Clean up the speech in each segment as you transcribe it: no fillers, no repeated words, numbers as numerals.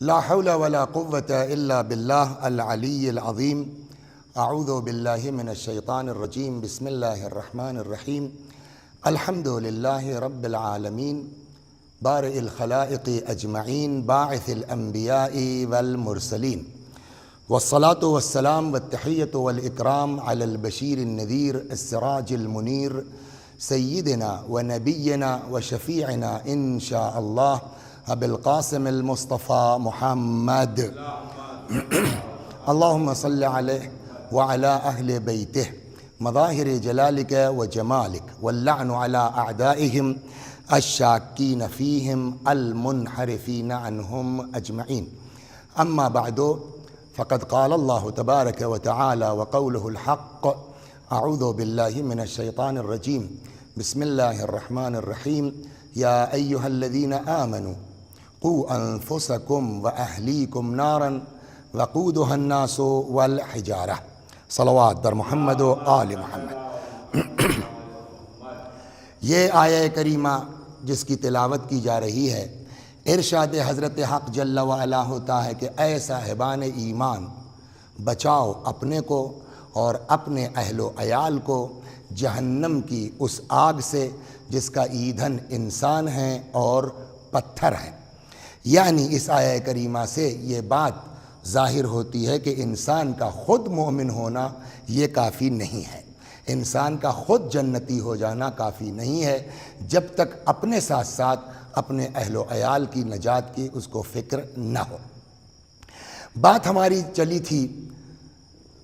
لا حول ولا قوة إلا بالله العلي العظيم. أعوذ بالله من الشيطان الرجيم. بسم الله الرحمن الرحيم. الحمد لله رب العالمين بارئ الخلائق أجمعين باعث الأنبياء والمرسلين، والصلاة والسلام والتحية والإكرام على البشير النذير السراج المنير سيدنا ونبينا وشفيعنا إن شاء الله أبي القاسم المصطفى محمد. اللهم صل عليه وعلى أهل بيته مظاهر جلالك وجمالك، واللعن على أعدائهم الشاكين فيهم المنحرفين عنهم أجمعين. أما بعد، فقد قال الله تبارك وتعالى وقوله الحق: أعوذ بالله من الشيطان الرجيم. بسم الله الرحمن الرحيم. يا أيها الذين آمنوا قوا أنفسكم وأهليكم نارا وقودها الناس والحجارة. صلوات در محمد و آل محمد۔ یہ آیہ کریمہ جس کی تلاوت کی جا رہی ہے، ارشاد حضرت حق جل وعلا ہوتا ہے کہ اے صاحبان ایمان، بچاؤ اپنے کو اور اپنے اہل و عیال کو جہنم کی اس آگ سے جس کا ایندھن انسان ہیں اور پتھر ہیں۔ یعنی اس آیہ کریمہ سے یہ بات ظاہر ہوتی ہے کہ انسان کا خود مومن ہونا یہ کافی نہیں ہے، انسان کا خود جنتی ہو جانا کافی نہیں ہے، جب تک اپنے ساتھ ساتھ اپنے اہل و عیال کی نجات کی اس کو فکر نہ ہو۔ بات ہماری چلی تھی،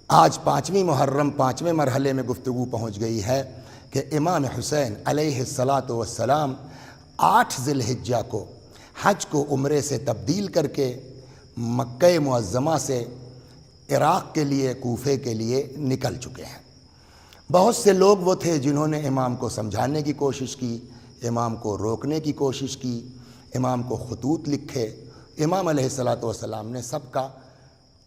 آج 5ویں محرم 5ویں مرحلے میں گفتگو پہنچ گئی ہے کہ امام حسین علیہ السلام 8 ذی الحجہ کو حج کو عمرے سے تبدیل کر کے مکہ معظمہ سے عراق کے لیے، کوفے کے لیے نکل چکے ہیں۔ بہت سے لوگ وہ تھے جنہوں نے امام کو سمجھانے کی کوشش کی، امام کو روکنے کی کوشش کی، امام کو خطوط لکھے۔ امام علیہ السلام نے سب کا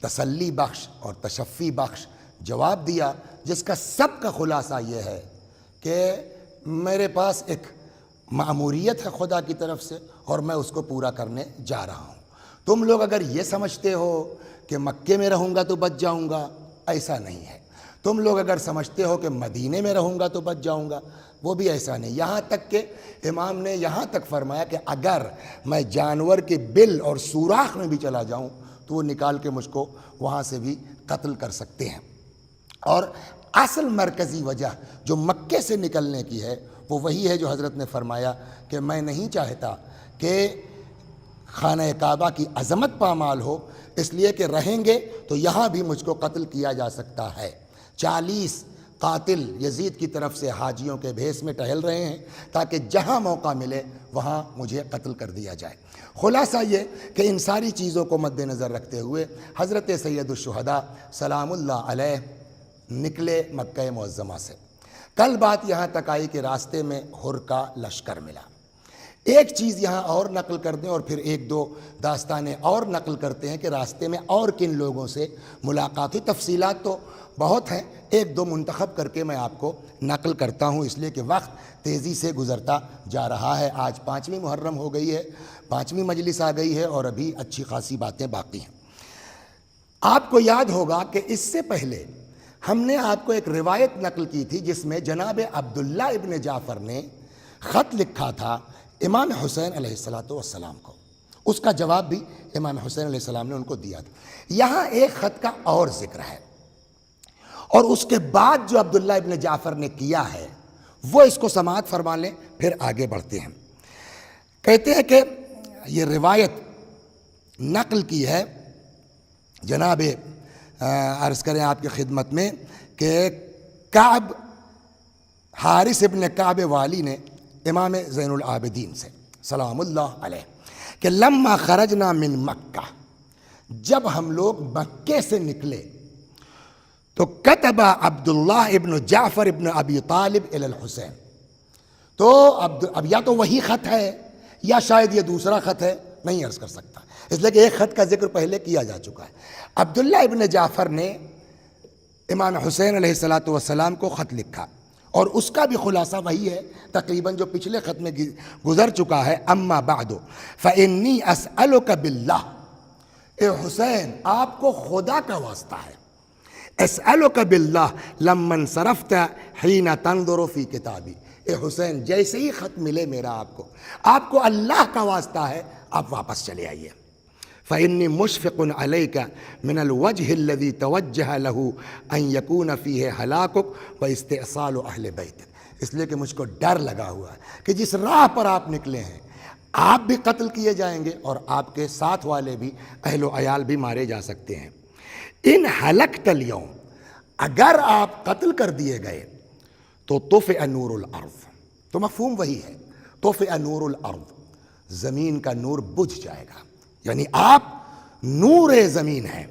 تسلی بخش اور تشفی بخش جواب دیا، جس کا سب کا خلاصہ یہ ہے کہ میرے پاس ایک مأموریت ہے خدا کی طرف سے اور میں اس کو پورا کرنے جا رہا ہوں۔ تم لوگ اگر یہ سمجھتے ہو کہ مکے میں رہوں گا تو بچ جاؤں گا، ایسا نہیں ہے۔ تم لوگ اگر سمجھتے ہو کہ مدینے میں رہوں گا تو بچ جاؤں گا، وہ بھی ایسا نہیں۔ یہاں تک کہ امام نے یہاں تک فرمایا کہ اگر میں جانور کے بل اور سوراخ میں بھی چلا جاؤں تو وہ نکال کے مجھ کو وہاں سے بھی قتل کر سکتے ہیں۔ اور اصل مرکزی وجہ جو مکے سے نکلنے کی ہے وہ وہی ہے جو حضرت نے فرمایا کہ میں نہیں چاہتا کہ خانہ کعبہ کی عظمت پامال ہو، اس لیے کہ رہیں گے تو یہاں بھی مجھ کو قتل کیا جا سکتا ہے۔ 40 قاتل یزید کی طرف سے حاجیوں کے بھیس میں ٹہل رہے ہیں تاکہ جہاں موقع ملے وہاں مجھے قتل کر دیا جائے۔ خلاصہ یہ کہ ان ساری چیزوں کو مد نظر رکھتے ہوئے حضرت سید الشہداء سلام اللہ علیہ نکلے مکہ معظمہ سے۔ کل بات یہاں تک آئی کہ راستے میں حر کا لشکر ملا۔ ایک چیز یہاں اور نقل کر دیں اور پھر 1-2 داستانیں اور نقل کرتے ہیں کہ راستے میں اور کن لوگوں سے ملاقات ہوئی۔ تفصیلات تو بہت ہیں، 1-2 منتخب کر کے میں آپ کو نقل کرتا ہوں، اس لیے کہ وقت تیزی سے گزرتا جا رہا ہے۔ آج 5ویں محرم ہو گئی ہے، 5ویں مجلس آ گئی ہے اور ابھی اچھی خاصی باتیں باقی ہیں۔ آپ کو یاد ہوگا کہ اس سے پہلے ہم نے آپ کو ایک روایت نقل کی تھی جس میں جناب عبداللہ ابن جعفر نے خط لکھا تھا امام حسین علیہ السلام کو، اس کا جواب بھی امام حسین علیہ السلام نے ان کو دیا تھا۔ یہاں ایک خط کا اور ذکر ہے اور اس کے بعد جو عبداللہ ابن جعفر نے کیا ہے وہ اس کو سماعت فرما لیں، پھر آگے بڑھتے ہیں۔ کہتے ہیں کہ یہ روایت نقل کی ہے جناب عرض کریں آپ کی خدمت میں کہ کعب حارث ابن کعب والی نے امام زین العابدین سے سلام اللہ علیہ کہ لما خرجنا من مکہ، جب ہم لوگ مکے سے نکلے تو کتب عبداللہ ابن جعفر ابن ابی طالب الی الحسین، تو اب یا تو وہی خط ہے یا شاید یہ دوسرا خط ہے، نہیں عرض کر سکتا، اس لیے کہ ایک خط کا ذکر پہلے کیا جا چکا ہے۔ عبداللہ ابن جعفر نے امام حسین علیہ السلام کو خط لکھا اور اس کا بھی خلاصہ وہی ہے تقریباً جو پچھلے خط میں گزر چکا ہے۔ اما بعد فإنی اسألک باللہ اے حسین آپ کو خدا کا واسطہ ہے، اسألک باللہ لمن صرفت حین تنظر فی کتابی، اے حسین جیسے ہی خط ملے میرا آپ کو اللہ کا واسطہ ہے، آپ واپس چلے آئیے۔ فإنی مشفق علیک من الوجہ الذی توجہ لہ ان یکون فیہ ہلاکک و استئصال اہل بیتک، اس لیے کہ مجھ کو ڈر لگا ہوا ہے کہ جس راہ پر آپ نکلے ہیں آپ بھی قتل کیے جائیں گے اور آپ کے ساتھ والے بھی، اہل و عیال بھی مارے جا سکتے ہیں۔ ان ہلکت اليوم، اگر آپ قتل کر دیے گئے تو طفئ نور الارض، تو مفہوم وہی ہے، طفئ نور الارض، زمین کا نور بجھ جائے گا، یعنی آپ نور زمین ہیں۔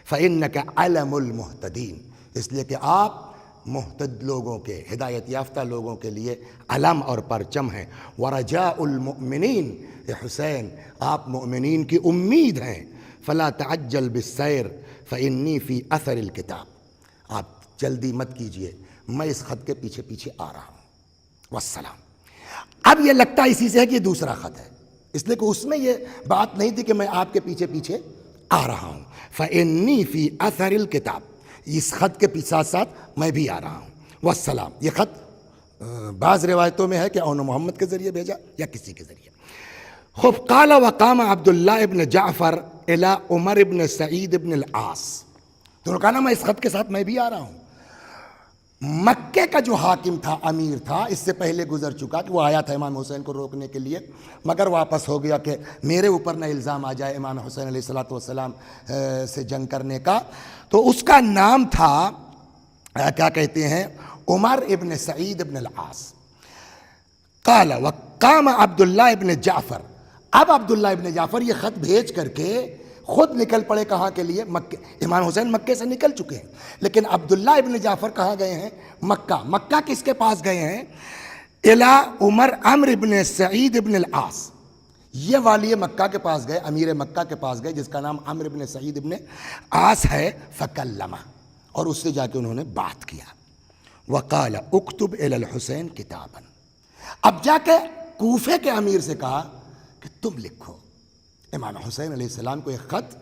فإنک علم المہتدین، اس لیے کہ آپ محتد لوگوں کے، ہدایت یافتہ لوگوں کے لیے علم اور پرچم ہیں۔ ورجاء المؤمنین، اے حسین آپ مؤمنین کی امید ہیں۔ فلا تعجل بالسیر فإنی فی اثر الکتاب، آپ جلدی مت کیجئے، میں اس خط کے پیچھے پیچھے آ رہا ہوں۔ والسلام۔ اب یہ لگتا ہے اسی سے ہے کہ یہ دوسرا خط ہے، اس لیے کہ اس میں یہ بات نہیں تھی کہ میں آپ کے پیچھے پیچھے آ رہا ہوں۔ فإنی فی اثر الکتاب، اس خط کے ساتھ ساتھ میں بھی آ رہا ہوں۔ والسلام، یہ خط بعض روایتوں میں ہے کہ اون محمد کے ذریعے بھیجا یا کسی کے ذریعے۔ خب قال وقام عبداللہ ابن جعفر الی عمر ابن سعید ابن العاص، تو نے کہا نا میں اس خط کے ساتھ میں بھی آ رہا ہوں۔ مکے کا جو حاکم تھا، امیر تھا، اس سے پہلے گزر چکا کہ وہ آیا تھا امام حسین کو روکنے کے لیے، مگر واپس ہو گیا کہ میرے اوپر نہ الزام آ جائے امام حسین علیہ السلام سے جنگ کرنے کا۔ تو اس کا نام تھا کیا کہتے ہیں، عمر ابن سعید ابن العاص۔ قال وقام عبداللہ ابن جعفر، اب عبداللہ ابن جعفر یہ خط بھیج کر کے خود نکل پڑے کہاں کے لیے، مکے۔ امام حسین مکے سے نکل چکے ہیں، لیکن عبداللہ ابن جعفر کہاں گئے ہیں، مکہ۔ مکہ کس کے پاس گئے ہیں، الی عمر ابن سعید ابن العاص، یہ والی مکہ کے پاس گئے، امیر مکہ کے پاس گئے جس کا نام عمر ابن سعید ابن عاص ہے۔ فکلمہ، اور اس سے جا کے انہوں نے بات کیا۔ وقال اکتب الی الحسین کتابا، اب جا کے کوفے کے امیر سے کہا کہ تم لکھو امام حسین علیہ السلام کو ایک خط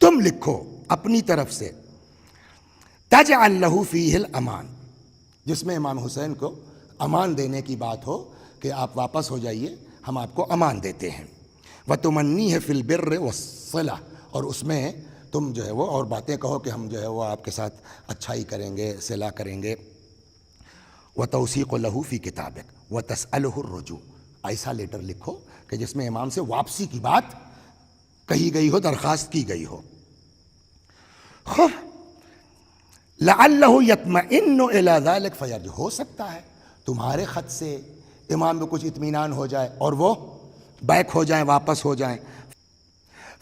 تم لکھو اپنی طرف سے، تجعل لہ فیہ الامان، جس میں امام حسین کو امان دینے کی بات ہو کہ آپ واپس ہو جائیے، ہم آپ کو امان دیتے ہیں۔ وتمنیہ فی البر والصلہ، اور اس میں تم جو ہے وہ اور باتیں کہو کہ ہم جو ہے وہ آپ کے ساتھ اچھائی کریں گے، صلہ کریں گے۔ وتوثیق لہ فی کتابک وتسألہ الرجوع، ایسا لیٹر لکھو کہ جس میں امام سے واپسی کی بات کہی گئی ہو، درخواست کی گئی ہو۔ لعلہ یطمئن الی ذلک فیرجع، ہو سکتا ہے تمہارے خط سے امام میں کچھ اطمینان ہو جائے اور وہ بیک ہو جائیں، واپس ہو جائیں۔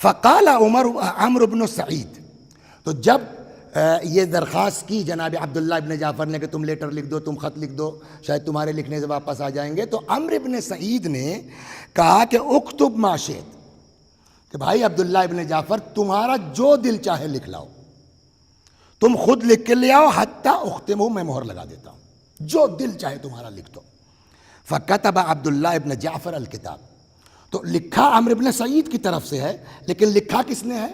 فقال عمرو بن سعید، تو جب یہ درخواست کی جناب عبداللہ ابن جعفر نے کہ تم لیٹر لکھ دو، تم خط لکھ دو، شاید تمہارے لکھنے سے واپس آ جائیں گے، تو عمرو ابن سعید نے کہا کہ اکتب ما شئت، کہ بھائی عبداللہ ابن جعفر تمہارا جو دل چاہے لکھ لاؤ، تم خود لکھ کے لے آؤ، حتی اختمہ، میں مہر لگا دیتا ہوں، جو دل چاہے تمہارا لکھ دو۔ فکتب عبداللہ ابن جعفر الکتاب، تو لکھا عمرو ابن سعید کی طرف سے ہے، لیکن لکھا کس نے ہے،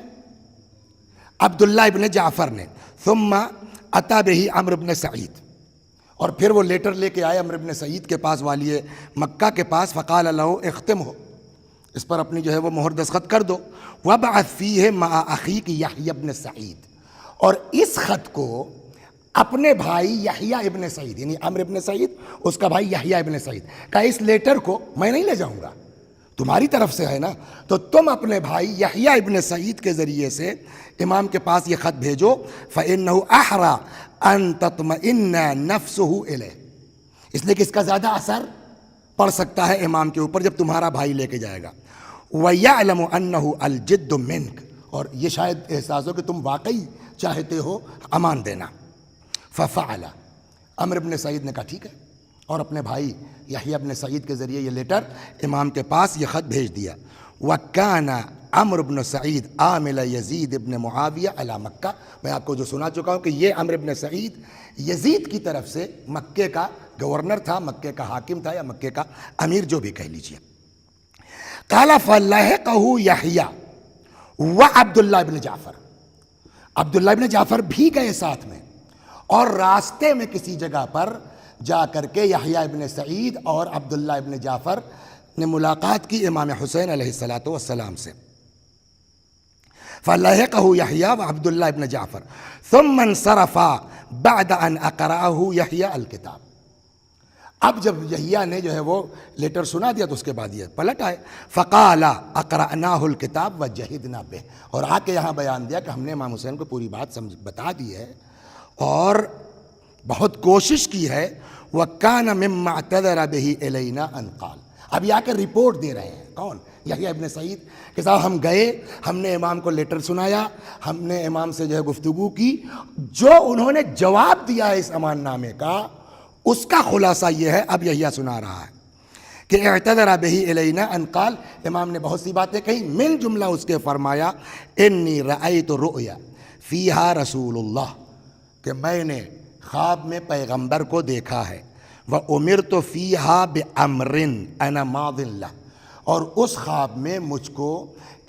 عبداللہ ابن جعفر نے۔ ثم اتی بہ عمرو ابن سعید، اور پھر وہ لیٹر لے کے آئے عمرو ابن سعید کے پاس، والی مکہ کے پاس۔ فقال لہ اختمہ، اس پر اپنی جو ہے وہ مہر دستخط کر دو۔ وابعث فیہ مع اخیک یحیی ابن سعید، اور اس خط کو اپنے بھائی یحییٰ ابن سعید، یعنی عمرو ابن سعید، اس کا بھائی یحییٰ ابن سعید کا، اس لیٹر کو میں نہیں لے جاؤں گا، تمہاری طرف سے ہے نا، تو تم اپنے بھائی یحییٰ ابن سعید کے ذریعے سے امام کے پاس یہ خط بھیجو۔ فإنہ احری ان تطمئن نفسہ الیہ، اس لیے کہ اس کا زیادہ اثر پڑ سکتا ہے امام کے اوپر جب تمہارا بھائی لے کے جائے گا۔ وَيَعْلَمُ أَنَّهُ الْجِدُّ مِنْكَ، اور یہ شاید احساس ہو کہ تم واقعی چاہتے ہو امان دینا۔ فَفَعَلَ، عمرو ابن سعید نے کہا ٹھیک ہے، اور اپنے بھائی یحییٰ ابن سعید کے ذریعے یہ لیٹر امام کے پاس یہ خط بھیج دیا۔ وَكَانَ عمرو بن سعید عامل یزید ابن معاویہ علی مکہ، میں آپ کو جو سنا چکا ہوں کہ یہ عمرو بن سعید یزید کی طرف سے مکے کا گورنر تھا، مکے کا حاکم تھا، یا مکے کا امیر جو بھی کہہ لیجیے۔ قال فلحقہ یحییٰ و عبداللہ ابن جعفر، عبداللہ ابن جعفر بھی گئے ساتھ میں، اور راستے میں کسی جگہ پر جا کر کے یحییٰ ابن سعید اور عبداللہ ابن جعفر نے ملاقات کی امام حسین علیہ الصلاۃ والسلام سے. فلحقه یحییٰ وعبد اللہ ابن جعفر ثم انصرفا بعد ان اقرأه یحییٰ الکتاب. اب جب یحییٰ نے جو ہے وہ لیٹر سنا دیا تو اس کے بعد یہ پلٹ آئے. فقال اقرأناه الکتاب وجہدنا بہ، اور آ کے یہاں بیان دیا کہ ہم نے امام حسین کو پوری بات بتا دی ہے اور بہت کوشش کی ہے. وَكَانَ مِمَّا اعْتَذَرَ بِهِ إِلَيْنَا أَنْ قَالَ، اب یا کے رپورٹ دے رہے ہیں کون؟ یحییٰ ابن سعید کہ صاحب ہم گئے، ہم نے امام کو لیٹر سنایا، ہم نے امام سے جو ہے گفتگو کی، جو انہوں نے جواب دیا ہے اس امان نامے کا اس کا خلاصہ یہ ہے. اب یحییٰ سنا رہا ہے کہ اعتذر بہ الینا ان قال، امام نے بہت سی باتیں کہیں، من جملہ اس کے فرمایا انی رأیت رؤیا فیہا رسول اللہ، کہ میں نے خواب میں پیغمبر کو دیکھا ہے. وَأُمِرْتُ فِيهَا بِأَمْرٍ أَنَا مَاضٍ لَهُ، اور اس خواب میں مجھ کو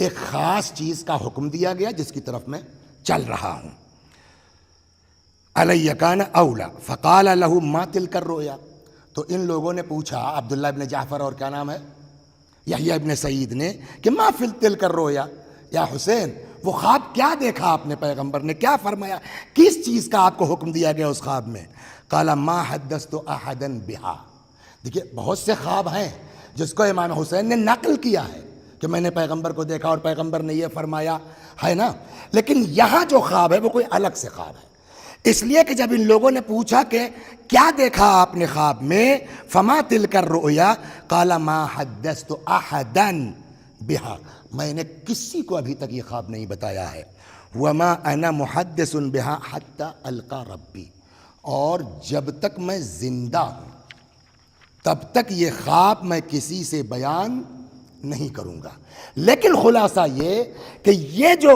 ایک خاص چیز کا حکم دیا گیا جس کی طرف میں چل رہا ہوں. عَلَيَّ كَانَ أَوْلَى فَقَالَ لَهُ مَا تِلْكَ الرُّؤْيَا، تو ان لوگوں نے پوچھا عبداللہ ابن جعفر اور کیا نام ہے یحییٰ ابن سعید نے کہ ما فی تلک الرؤیا، یا حسین وہ خواب کیا دیکھا آپ نے، پیغمبر نے کیا فرمایا، کس چیز کا آپ کو حکم دیا گیا اس خواب میں؟ قال ما حدثت احدا بها، دیکھیے بہت سے خواب ہیں جس کو امام حسین نے نقل کیا ہے کہ میں نے پیغمبر کو دیکھا اور پیغمبر نے یہ فرمایا ہے نا، لیکن یہاں جو خواب ہے وہ کوئی الگ سے خواب ہے. اس لیے کہ جب ان لوگوں نے پوچھا کہ کیا دیکھا آپ نے خواب میں، فما تلک الرؤیا قال ما حدثت احدا بها، میں نے کسی کو ابھی تک یہ خواب نہیں بتایا ہے. وما انا محدث بها حتى القى ربی، اور جب تک میں زندہ ہوں تب تک یہ خواب میں کسی سے بیان نہیں کروں گا. لیکن خلاصہ یہ کہ یہ جو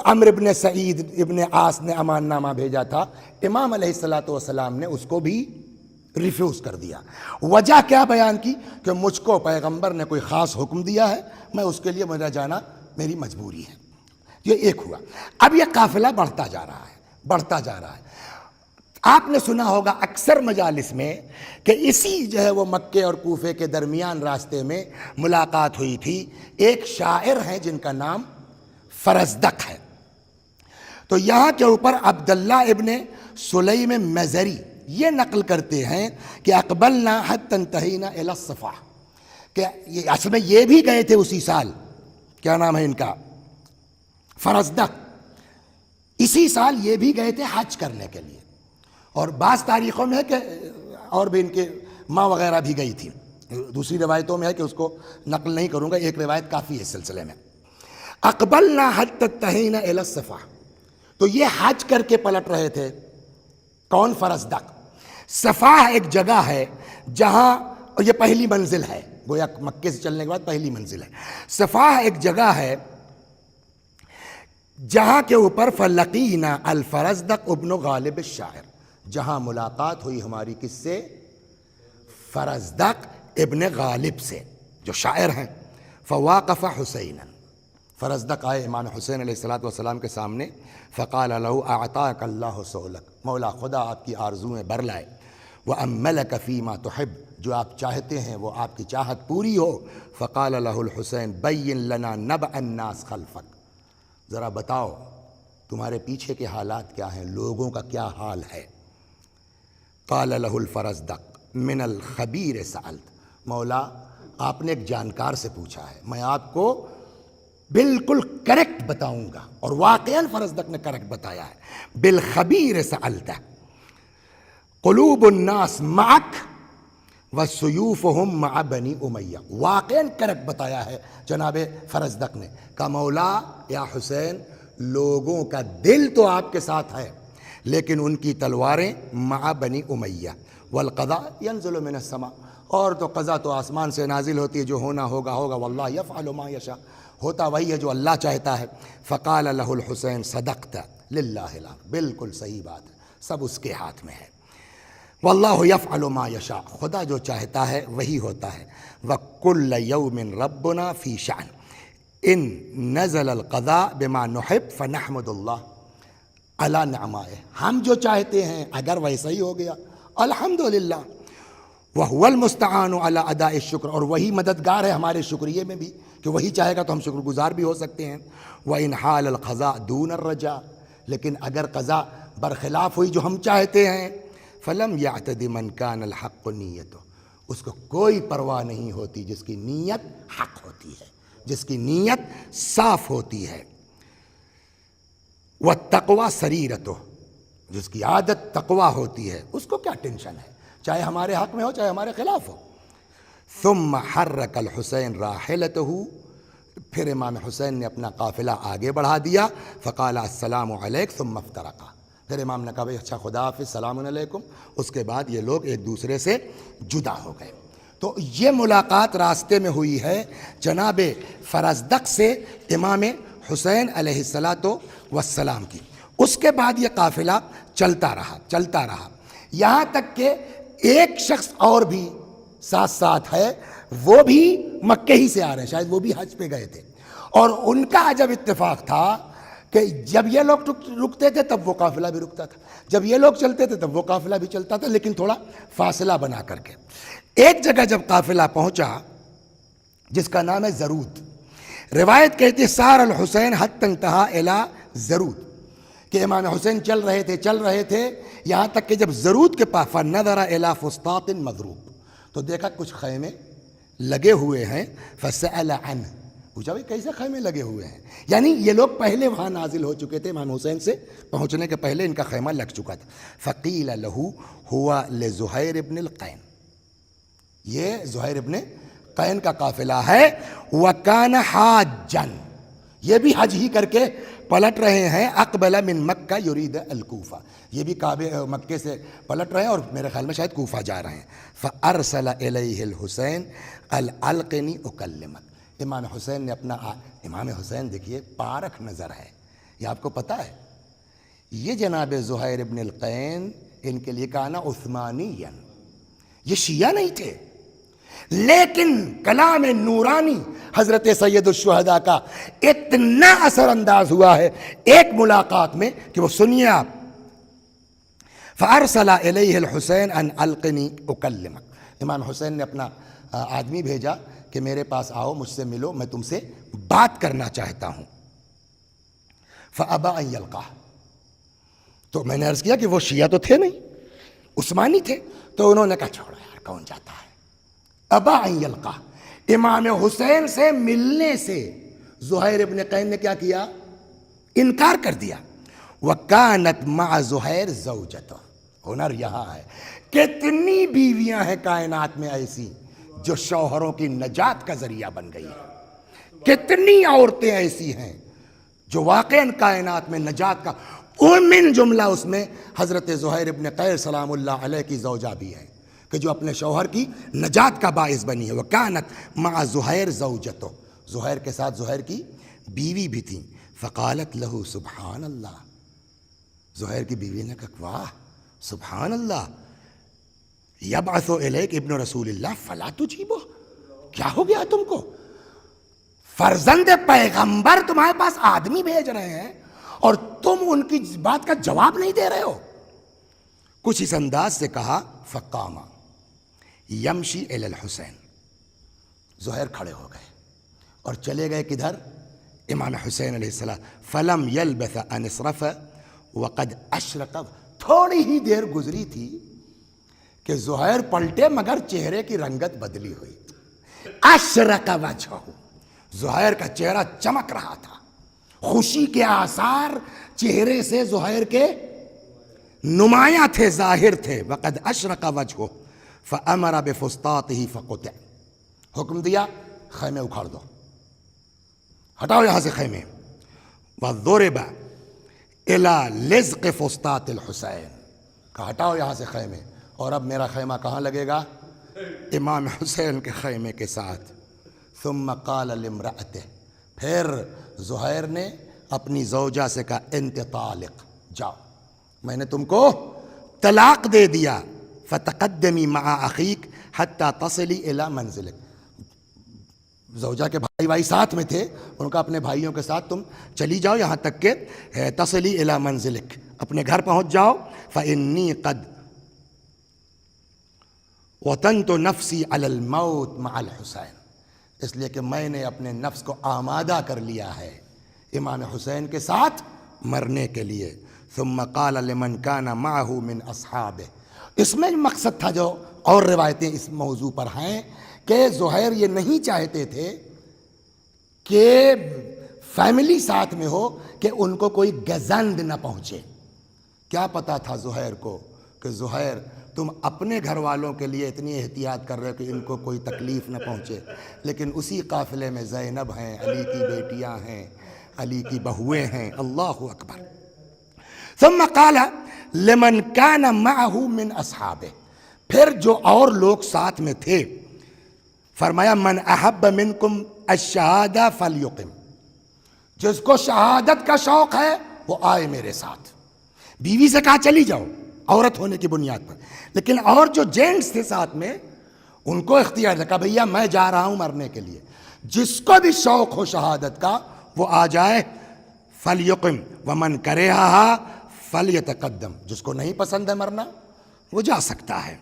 عمرو ابن سعید ابن عاص نے امان نامہ بھیجا تھا، امام علیہ الصلاۃ والسلام نے اس کو بھی ریفیوز کر دیا. وجہ کیا بیان کی کہ مجھ کو پیغمبر نے کوئی خاص حکم دیا ہے، میں اس کے لیے میرا جانا میری مجبوری ہے. یہ ایک ہوا. اب یہ قافلہ بڑھتا جا رہا ہے، بڑھتا جا رہا ہے. آپ نے سنا ہوگا اکثر مجالس میں کہ اسی جو ہے وہ مکے اور کوفے کے درمیان راستے میں ملاقات ہوئی تھی. ایک شاعر ہیں جن کا نام فرزدق ہے. تو یہاں کے اوپر عبداللہ ابن سلیم مزری یہ نقل کرتے ہیں کہ اقبلنا حتی انتہینا الی الصفا، کہ اصل میں یہ بھی گئے تھے اسی سال، کیا نام ہے ان کا، فرزدق، اسی سال یہ بھی گئے تھے حج کرنے کے لیے. اور بعض تاریخوں میں ہے کہ اور بھی ان کے ماں وغیرہ بھی گئی تھی، دوسری روایتوں میں ہے کہ اس کو نقل نہیں کروں گا، ایک روایت کافی ہے اس سلسلے میں. اقبلنا حتی انتہینا الی الصفا، تو یہ حج کر کے پلٹ رہے تھے. کون؟ فرزدق. صفا ایک جگہ ہے جہاں، اور یہ پہلی منزل ہے، گویا مکے سے چلنے کے بعد پہلی منزل ہے. صفا ایک جگہ ہے جہاں کے اوپر فلقینا الفرزدق ابن غالب الشاعر، جہاں ملاقات ہوئی ہماری کس سے؟ فرزدق ابن غالب سے جو شاعر ہیں. فواقف حسینا، فرزدق آئے امام حسین علیہ الصلاۃ والسلام کے سامنے. فقال له اعطاک اللہ سؤلک، مولا خدا آپ کی آرزویں برلائے. واملک فیما تحب، جو آپ چاہتے ہیں وہ آپ کی چاہت پوری ہو. فقال له الحسین بین لنا نبأ الناس خلفک، ذرا بتاؤ تمہارے پیچھے کے حالات کیا ہیں، لوگوں کا کیا حال ہے. قال له الفرزدق من الخبیر سألت، مولا آپ نے ایک جانکار سے پوچھا ہے، میں آپ کو بالکل کریکٹ بتاؤں گا. اور واقعاً فرزدق نے کریکٹ بتایا ہے. بالخبیر سألت قلوب الناس معک وسیوفہم مع بنی امیہ، واقعاً کریکٹ بتایا ہے جناب فرزدق نے. کہا مولا یا حسین، لوگوں کا دل تو آپ کے ساتھ ہے لیکن ان کی تلواریں مع بنی امیہ. والقضاء ينزل من السماء، اور تو قضا تو آسمان سے نازل ہوتی ہے، جو ہونا ہوگا ہوگا. واللہ یفعل ما یشاء، ہوتا وہی ہے جو اللہ چاہتا ہے. فقال له الحسین صدقت للہ الامر، بالکل صحیح بات ہے، سب اس کے ہاتھ میں ہے. واللہ یفعل ما یشاء، خدا جو چاہتا ہے وہی ہوتا ہے. وکل یوم ربنا فی شأن، ان نزل القضاء بما نحب فنحمد اللہ علی نعمائه، ہم جو چاہتے ہیں اگر ویسا ہی ہو گیا الحمدللہ، وَهُوَ الْمُسْتَعَانُ عَلَىٰ أَدَاءِ الشُّكْرِ، اور وہی مددگار ہے ہمارے شکریے میں بھی، کہ وہی چاہے گا تو ہم شکر گزار بھی ہو سکتے ہیں۔ وَإِنْ حَالَ الْقَضَاءُ دُونَ الرَّجَاءِ، لیکن اگر قضا برخلاف ہوئی جو ہم چاہتے ہیں، فَلَمْ يَعْتَدِ مَنْ كَانَ الْحَقُّ نِيَّتُهُ، اس کو کوئی پرواہ نہیں ہوتی جس کی نیت حق ہوتی ہے، جس کی نیت صاف ہوتی ہے۔ وَالتَّقْوَى سَرِيرَتُهُ، جس کی عادت تقوی ہوتی ہے، اس کو کیا ٹینشن ہے، چاہے ہمارے حق میں ہو چاہے ہمارے خلاف ہو۔ ثم حرک الحسین راحلتہ، پھر امام حسین نے اپنا قافلہ آگے بڑھا دیا، فقال السلام علیک ثم افترقا، پھر امام نے کہا بھائی اچھا خدا حافظ، السلام علیکم، اس کے بعد یہ لوگ ایک دوسرے سے جدا ہو گئے۔ تو یہ ملاقات راستے میں ہوئی ہے جناب فرزدق سے امام حسین علیہ السلام کی۔ اس کے بعد یہ قافلہ چلتا رہا یہاں تک کہ ایک شخص اور بھی ساتھ ساتھ ہے، وہ بھی مکے ہی سے آ رہے ہیں، شاید وہ بھی حج پہ گئے تھے، اور ان کا عجب اتفاق تھا کہ جب یہ لوگ رکتے تھے تب وہ قافلہ بھی رکتا تھا، جب یہ لوگ چلتے تھے تب وہ قافلہ بھی چلتا تھا، لیکن تھوڑا فاصلہ بنا کر کے۔ ایک جگہ جب قافلہ پہنچا جس کا نام ہے زرود، روایت کہتی ہے سار الحسین حتی انتہا الی زرود، کہ امام حسین چل رہے تھے یہاں تک کہ جب زرود کے پاس فنظر الی فسطاط مضروب، تو دیکھا کچھ خیمے لگے ہوئے ہیں، فسأل عنہ، پوچھا بھائی کیسے خیمے لگے ہوئے ہیں، یعنی یہ لوگ پہلے وہاں نازل ہو چکے تھے، امام حسین سے پہنچنے کے پہلے ان کا خیمہ لگ چکا تھا۔ فقیل لہ ہوا لزہیر ابن القین، یہ زہیر ابن قین کا قافلہ ہے، وکان حاجا، یہ بھی حج ہی کر کے پلٹ رہے ہیں، اقبل من مکہ یرید الکوفہ، یہ بھی کعبے مکے سے پلٹ رہے ہیں اور میرے خیال میں شاید کوفہ جا رہے ہیں۔ فارسل الیہ الحسین القنی اکلمک، امام حسین نے اپنا، امام حسین دیکھیے پارکھ نظر ہے، یہ آپ کو پتہ ہے، یہ جناب زہیر ابن القین ان کے لیے کانا عثمانی، یہ شیعہ نہیں تھے، لیکن کلام نورانی حضرت سید الشہداء کا اتنا اثر انداز ہوا ہے ایک ملاقات میں کہ وہ سنیے آپ۔ فارسل الیہ الحسین ان القنی اکلمک، امام حسین نے اپنا آدمی بھیجا کہ میرے پاس آؤ، مجھ سے ملو، میں تم سے بات کرنا چاہتا ہوں۔ فابى ان یلقاہ، تو میں نے عرض کیا کہ وہ شیعہ تو تھے نہیں، عثمانی تھے، تو انہوں نے کہا چھوڑو یار کون جاتا ہے۔ ابا ان یلقاہ، امام حسین سے ملنے سے زہیر ابن قین نے کیا کیا، انکار کر دیا۔ وکانت مع زہیر زوجتہ، ہنر یہاں ہے، کتنی بیویاں ہیں کائنات میں ایسی جو شوہروں کی نجات کا ذریعہ بن گئی ہیں، کتنی عورتیں ایسی ہیں جو واقعاً کائنات میں نجات کا، من جملہ اس میں حضرت زہیر ابن قین سلام اللہ علیہ کی زوجہ بھی ہے کہ جو اپنے شوہر کی نجات کا باعث بنی ہے۔ وکانت مع زہیر زوجتہ، زہیر کے ساتھ زہیر کی بیوی بھی تھی۔ فقالت لہ سبحان اللہ، زہیر کی بیوی نے کہا واہ سبحان اللہ، یبعث الیک ابن رسول اللہ فلا تجیبہ، کیا ہو گیا تم کو، فرزند پیغمبر تمہارے پاس آدمی بھیج رہے ہیں اور تم ان کی بات کا جواب نہیں دے رہے ہو۔ کچھ اس انداز سے کہا، فقام یمشی الی الحسین، زہیر کھڑے ہو گئے اور چلے گئے کدھر، امام حسین علیہ السلام۔ فلم یلبث ان اصرف وقد اشرق، تھوڑی ہی دیر گزری تھی کہ زہیر پلٹے مگر چہرے کی رنگت بدلی ہوئی، اشرق وجہہ، زہیر کا چہرہ چمک رہا تھا، خوشی کے آثار چہرے سے زہیر کے نمایاں تھے، ظاہر تھے۔ وقد اشرق وجہہ فامر بفسطاطہ فقطع، حکم دیا خیمے اکھاڑ دو، ہٹاؤ یہاں سے خیمے۔ وضرب الی لزق فسطاط الحسین، کہا ہٹاؤ یہاں سے خیمے، اور اب میرا خیمہ کہاں لگے گا، امام حسین کے خیمے کے ساتھ۔ ثم قال لامرأته، پھر زہیر نے اپنی زوجہ سے کہا انت طالق، جاؤ میں نے تم کو طلاق دے دیا، فتقدمی مع اخیک حتی تصلی الی منزلک، زوجہ کے بھائی ساتھ میں تھے، ان کا اپنے بھائیوں کے ساتھ تم چلی جاؤ یہاں تک کہ تصلی الی منزلک، اپنے گھر پہنچ جاؤ. فإنی قد وطنت نفسی علی الموت مع الحسین، اس لیے کہ میں نے اپنے نفس کو آمادہ کر لیا ہے امام حسین کے ساتھ مرنے کے لیے. ثم قال لمن كان معه من اصحابه، اس میں مقصد تھا، جو اور روایتیں اس موضوع پر ہیں کہ زہیر یہ نہیں چاہتے تھے کہ فیملی ساتھ میں ہو کہ ان کو کوئی گزند نہ پہنچے. کیا پتا تھا زہیر کو کہ زہیر تم اپنے گھر والوں کے لیے اتنی احتیاط کر رہے ہو کہ ان کو کوئی تکلیف نہ پہنچے، لیکن اسی قافلے میں زینب ہیں، علی کی بیٹیاں ہیں، علی کی بہویں ہیں. اللہ اکبر. ثم قال لمن كان معه من اصحابه، پھر جو اور لوگ ساتھ میں تھے فرمایا من احب منکم الشہادہ فلیقم، جس کو شہادت کا شوق ہے وہ آئے میرے ساتھ. بیوی سے کہا چلی جاؤ عورت ہونے کی بنیاد پر، لیکن اور جو جینٹس تھے ساتھ میں ان کو اختیار رکھا، بھیا میں جا رہا ہوں مرنے کے لیے، جس کو بھی شوق ہو شہادت کا وہ آ جائے. فلیقم ومن کرہہا فلیتقدم، جس کو نہیں پسند ہے مرنا وہ جا سکتا ہے.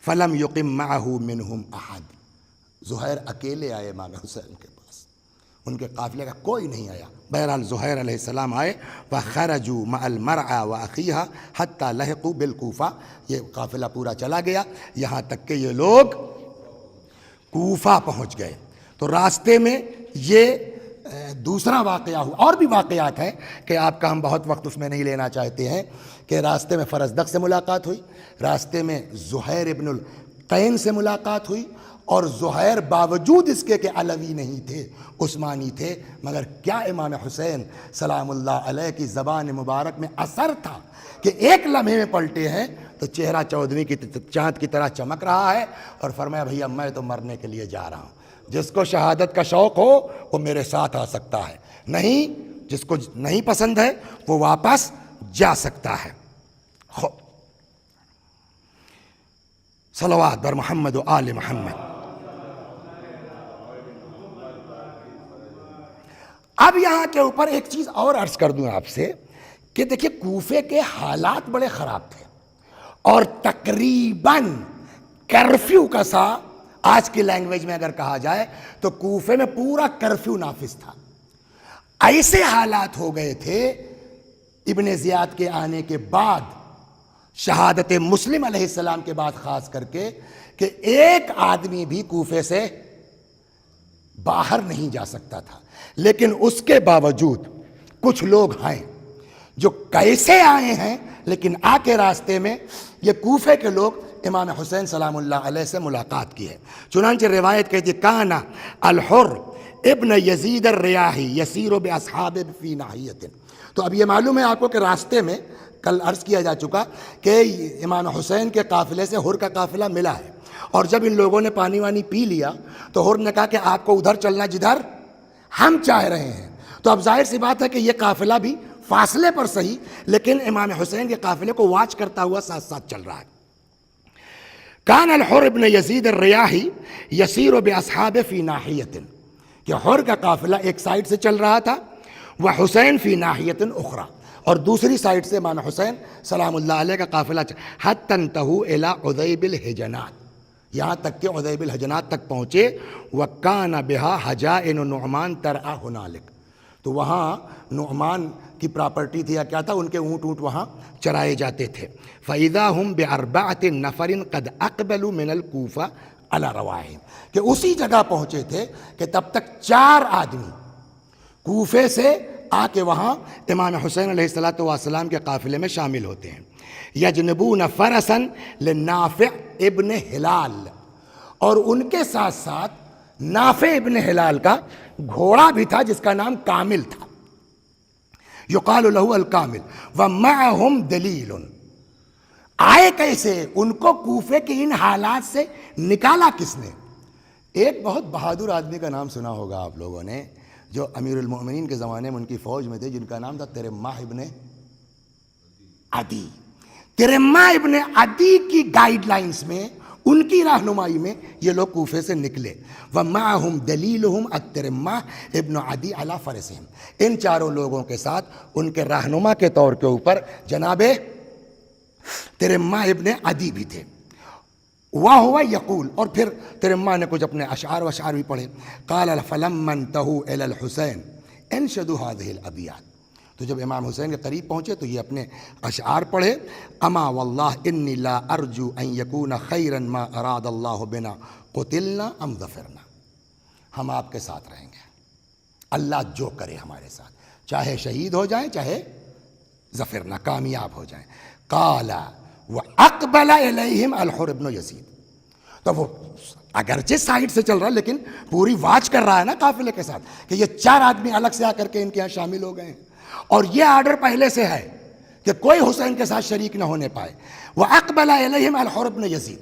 فلم یقم معہ منہم احد، زہیر اکیلے آئے امام حسین کے پاس، ان کے قافلے کا کوئی نہیں آیا. بہرحال زہیر علیہ السلام آئے. وخرجوا مع المرأى واخیہا حتی لحقوا بالکوفہ، یہ قافلہ پورا چلا گیا یہاں تک کہ یہ لوگ کوفہ پہنچ گئے. تو راستے میں یہ دوسرا واقعہ ہوا، اور بھی واقعات ہیں کہ آپ کا ہم بہت وقت اس میں نہیں لینا چاہتے ہیں، کہ راستے میں فرزدق سے ملاقات ہوئی، راستے میں زہیر ابن القین سے ملاقات ہوئی، اور زہیر باوجود اس کے کہ علوی نہیں تھے، عثمانی تھے، مگر کیا امام حسین سلام اللہ علیہ کی زبان مبارک میں اثر تھا کہ ایک لمحے میں پلٹے ہیں تو چہرہ چودھویں کی چاند کی طرح چمک رہا ہے، اور فرمایا بھیا میں تو مرنے کے لیے جا رہا ہوں، جس کو شہادت کا شوق ہو وہ میرے ساتھ آ سکتا ہے، نہیں جس کو نہیں پسند ہے وہ واپس جا سکتا ہے. صلوات بر محمد و آل محمد. اب یہاں کے اوپر ایک چیز اور عرض کر دوں آپ سے کہ دیکھیں کوفے کے حالات بڑے خراب تھے، اور تقریباً کرفیو کا سا، آج کی لینگویج میں اگر کہا جائے تو کوفے میں پورا کرفیو نافذ تھا. ایسے حالات ہو گئے تھے ابن زیاد کے آنے کے بعد، شہادت مسلم علیہ السلام کے بعد خاص کر کے، کہ ایک آدمی بھی کوفے سے باہر نہیں جا سکتا تھا. لیکن اس کے باوجود کچھ لوگ ہیں جو کیسے آئے ہیں، لیکن آ کے راستے میں یہ کوفے کے لوگ امام حسین سلام اللہ علیہ سے ملاقات کی ہے. چنانچہ روایت کہتی ہے کانا الحر ابن یزید الریاحی یسیر باصحاب فی ناحیۃ. تو اب یہ معلوم ہے آپ کو کہ راستے میں کل عرض کیا جا چکا کہ امام حسین کے قافلے سے حر کا قافلہ ملا ہے، اور جب ان لوگوں نے پانی وانی پی لیا تو حر نے کہا کہ آپ کو ادھر چلنا جدھر ہم چاہ رہے ہیں. تو اب ظاہر سی بات ہے کہ یہ قافلہ بھی فاصلے پر صحیح لیکن امام حسین کے قافلے کو واچ کرتا ہوا ساتھ ساتھ چل رہا ہے. کان الحر ابن یزید الریاحی یسیر باصحاب فی ناحیۃ، کہ حر کا قافلہ ایک سائڈ سے چل رہا تھا، وہ حسین فی ناحیۃ اخری، اور دوسری سائڈ سے امام حسین سلام اللہ علیہ کا قافلہ حتی انتہوا الی عذیب الحجنات، یہاں تک کہ عذیب الحجنات تک پہنچے. وکان بہا حجائن نعمان ترعی ہنالک، تو وہاں نعمان کی پراپرٹی تھی یا کیا تھا، ان کے اونٹ وہاں چرائے جاتے تھے. فَإِذَا هُمْ بِأَرْبَعَةٍ نَفَرٍ قَدْ أَقْبَلُوا مِنَ الْكُوفَةِ عَلَى رَوَاحِهِمْ، کہ اسی جگہ پہنچے تھے کہ تب تک 4 آدمی کوفے سے آ کے وہاں امام حسین علیہ السلام کے قافلے میں شامل ہوتے ہیں. یجنبون فرسا لنافع ابن ہلال، اور ان کے ساتھ ساتھ نافع ابن ہلال کا گھوڑا بھی تھا جس کا نام کامل تھا، یقال لہ الکامل. ومعہم دلیل، آئے کیسے، ان کو کوفے کے ان حالات سے نکالا کس نے؟ ایک بہت بہادر آدمی کا نام سنا ہوگا آپ لوگوں نے، جو امیر المؤمنین کے زمانے میں ان کی فوج میں تھے، جن کا نام تھا ترماح ابن عدی. ترماح ابن عدی کی گائیڈ لائنز میں ان کی رہنمائی میں یہ لوگ کوفے سے نکلے. وَمَعَهُمْ دَلِيلُهُمْ التِّرْمَّاحِ ابن عدی علی فرسہم. ان چاروں لوگوں کے ساتھ ان کے رہنما کے طور کے اوپر جناب ترمہ ابن عدی بھی تھے. وَهُوَ یقول، اور پھر ترمہ نے کچھ اپنے اشعار بھی پڑھے. قال فَلَمَّا انتهوا إِلَى الْحُسَيْنِ انشدوا هذه الابیات. تو جب امام حسین کے قریب پہنچے تو یہ اپنے اشعار پڑھے. اما واللہ انی لا ارجو ان یکون خیرا ما اراد اللہ بنا قتلنا ام ظفرنا. ہم آپ کے ساتھ رہیں گے، اللہ جو کرے ہمارے ساتھ، چاہے شہید ہو جائیں چاہے ظفرنا کامیاب ہو جائیں. قال واقبل الیہم الحر بن یزید. تو وہ اگرچہ سائڈ سے چل رہا لیکن پوری واچ کر رہا ہے نا قافلے کے ساتھ کہ یہ 4 آدمی الگ سے آ کر کے ان کے یہاں شامل ہو گئے ہیں، اور یہ آرڈر پہلے سے ہے کہ کوئی حسین کے ساتھ شریک نہ ہونے پائے. وَأَقْبَلَ إِلَيْهِمْ الْحُرُّ بْنُ یزید.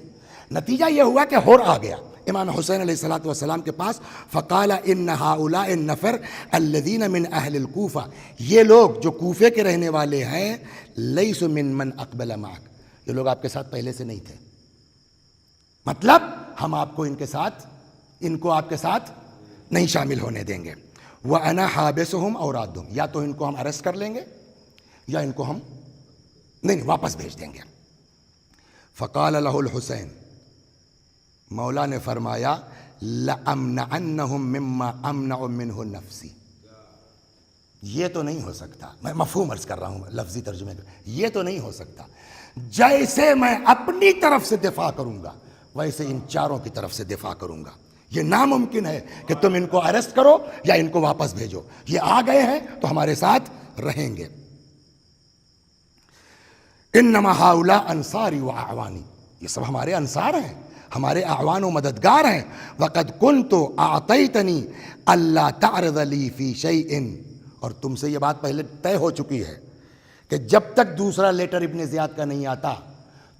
نتیجہ یہ ہوا کہ حر آ گیا امام حسین علیہ السلام کے پاس. فَقَالَ إِنَّ هَؤُلَاءِ النَّفَرَ الَّذِينَ مِنْ أَهْلِ الْكُوفَةِ. یہ لوگ جو کوفے کے رہنے والے ہیں، لَيْسُ مِن مَنْ أَقْبَلَ مَعَكَ. یہ لوگ آپ کے ساتھ پہلے سے نہیں تھے، مطلب ہم آپ کو ان کو آپ کے ساتھ نہیں شامل ہونے دیں گے. وَأَنَا حَابِسُهُمْ أَوْ رَادُّهُمْ. یا تو ان کو ہم اریسٹ کر لیں گے یا ان کو ہم نہیں واپس بھیج دیں گے. فقال له الحسین، مولا نے فرمایا لَأَمْنَعَنَّهُمْ مِمَّا أَمْنَعُ مِنْهُ نَفْسِي. یہ تو نہیں ہو سکتا، میں مفہوم عرض کر رہا ہوں لفظی ترجمے کا، یہ تو نہیں ہو سکتا جیسے میں اپنی طرف سے دفاع کروں گا ویسے ان چاروں کی طرف سے دفاع کروں گا. یہ ناممکن ہے کہ تم ان کو اریسٹ کرو یا ان کو واپس بھیجو. یہ آ گئے ہیں تو ہمارے ساتھ رہیں گے. انما ہؤلاء انصاری واعوانی. یہ سب ہمارے انصار ہیں، ہمارے اعوان و مددگار ہیں. وقد كنت اعطیتنی الا تعرض لی فی شیء. اور تم سے یہ بات پہلے طے ہو چکی ہے کہ جب تک دوسرا لیٹر ابن زیاد کا نہیں آتا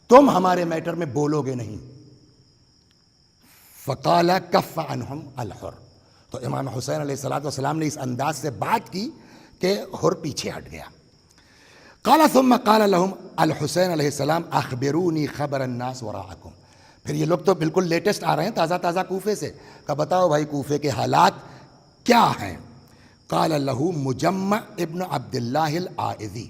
تم ہمارے میٹر میں بولو گے نہیں. فقال کف عنہم الحر. تو امام حسین علیہ السلام نے اس انداز سے بات کی کہ حر پیچھے ہٹ گیا. قال ثم قال لهم الحسین علیہ السلام اخبرونی خبر الناس وراءکم. پھر یہ لوگ تو بالکل لیٹسٹ آ رہے ہیں تازہ کوفے سے، کہ بتاؤ بھائی کوفے کے حالات کیا ہیں. قال له مجمع ابن عبداللہ العائذی.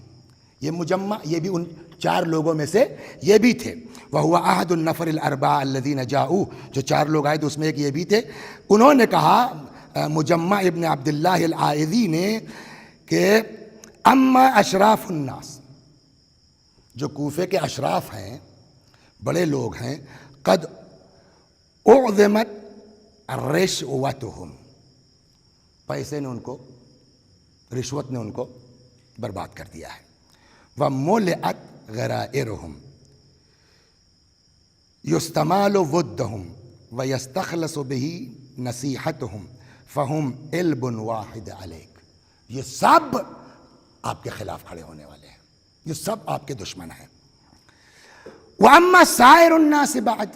یہ مجمع یہ بھی ان 4 لوگوں میں سے یہ بھی تھے. وهو احد النفر الاربعہ الذین جاؤوا. جو 4 لوگ آئے تو اس میں ایک یہ بھی تھے. انہوں نے کہا مجمع ابن عبداللہ العائذی نے کہ اما اشراف الناس، جو کوفے کے اشراف ہیں، بڑے لوگ ہیں، قد اعظمت رشوتهم. پیسے نے ان کو، رشوت نے ان کو برباد کر دیا ہے. وملئت غرائرهم یستمال ودهم ویستخلص به نصیحتهم فهم علب واحد علیک. یہ سب آپ کے خلاف کھڑے ہونے والے ہیں، یہ سب آپ کے دشمن ہیں. وَأَمَّا سَائِرُ النَّاسِ بَعْدْ.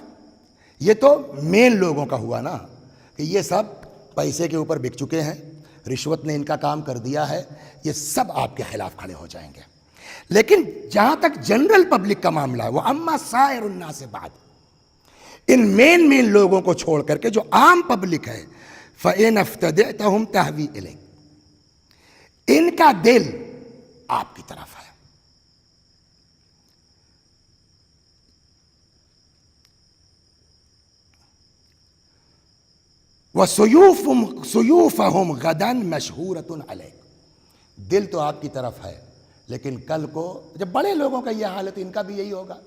یہ تو مین لوگوں کا ہوا نا کہ یہ سب پیسے کے اوپر بک چکے ہیں، رشوت نے ان کا کام کر دیا ہے، یہ سب آپ کے خلاف کھڑے ہو جائیں گے. لیکن جہاں تک جنرل پبلک کا معاملہ ہے، وَأَمَّا سَائِرُ النَّاسِ بَعْدْ، ان مین لوگوں کو چھوڑ کر کے جو عام پبلک ہے، فَإِنْ اَفْتَدِعْتَهُمْ تَهْوِي إِلَيْكَ. ان کا دل آپ کی طرف ہے. وَسُيُوفُهُمْ غَدًا مَشْهُورَةٌ عَلَيْكَ. دل تو آپ کی طرف ہے لیکن کل کو جب بڑے لوگوں کا یہ حالت، ان کا بھی یہی ہوگا،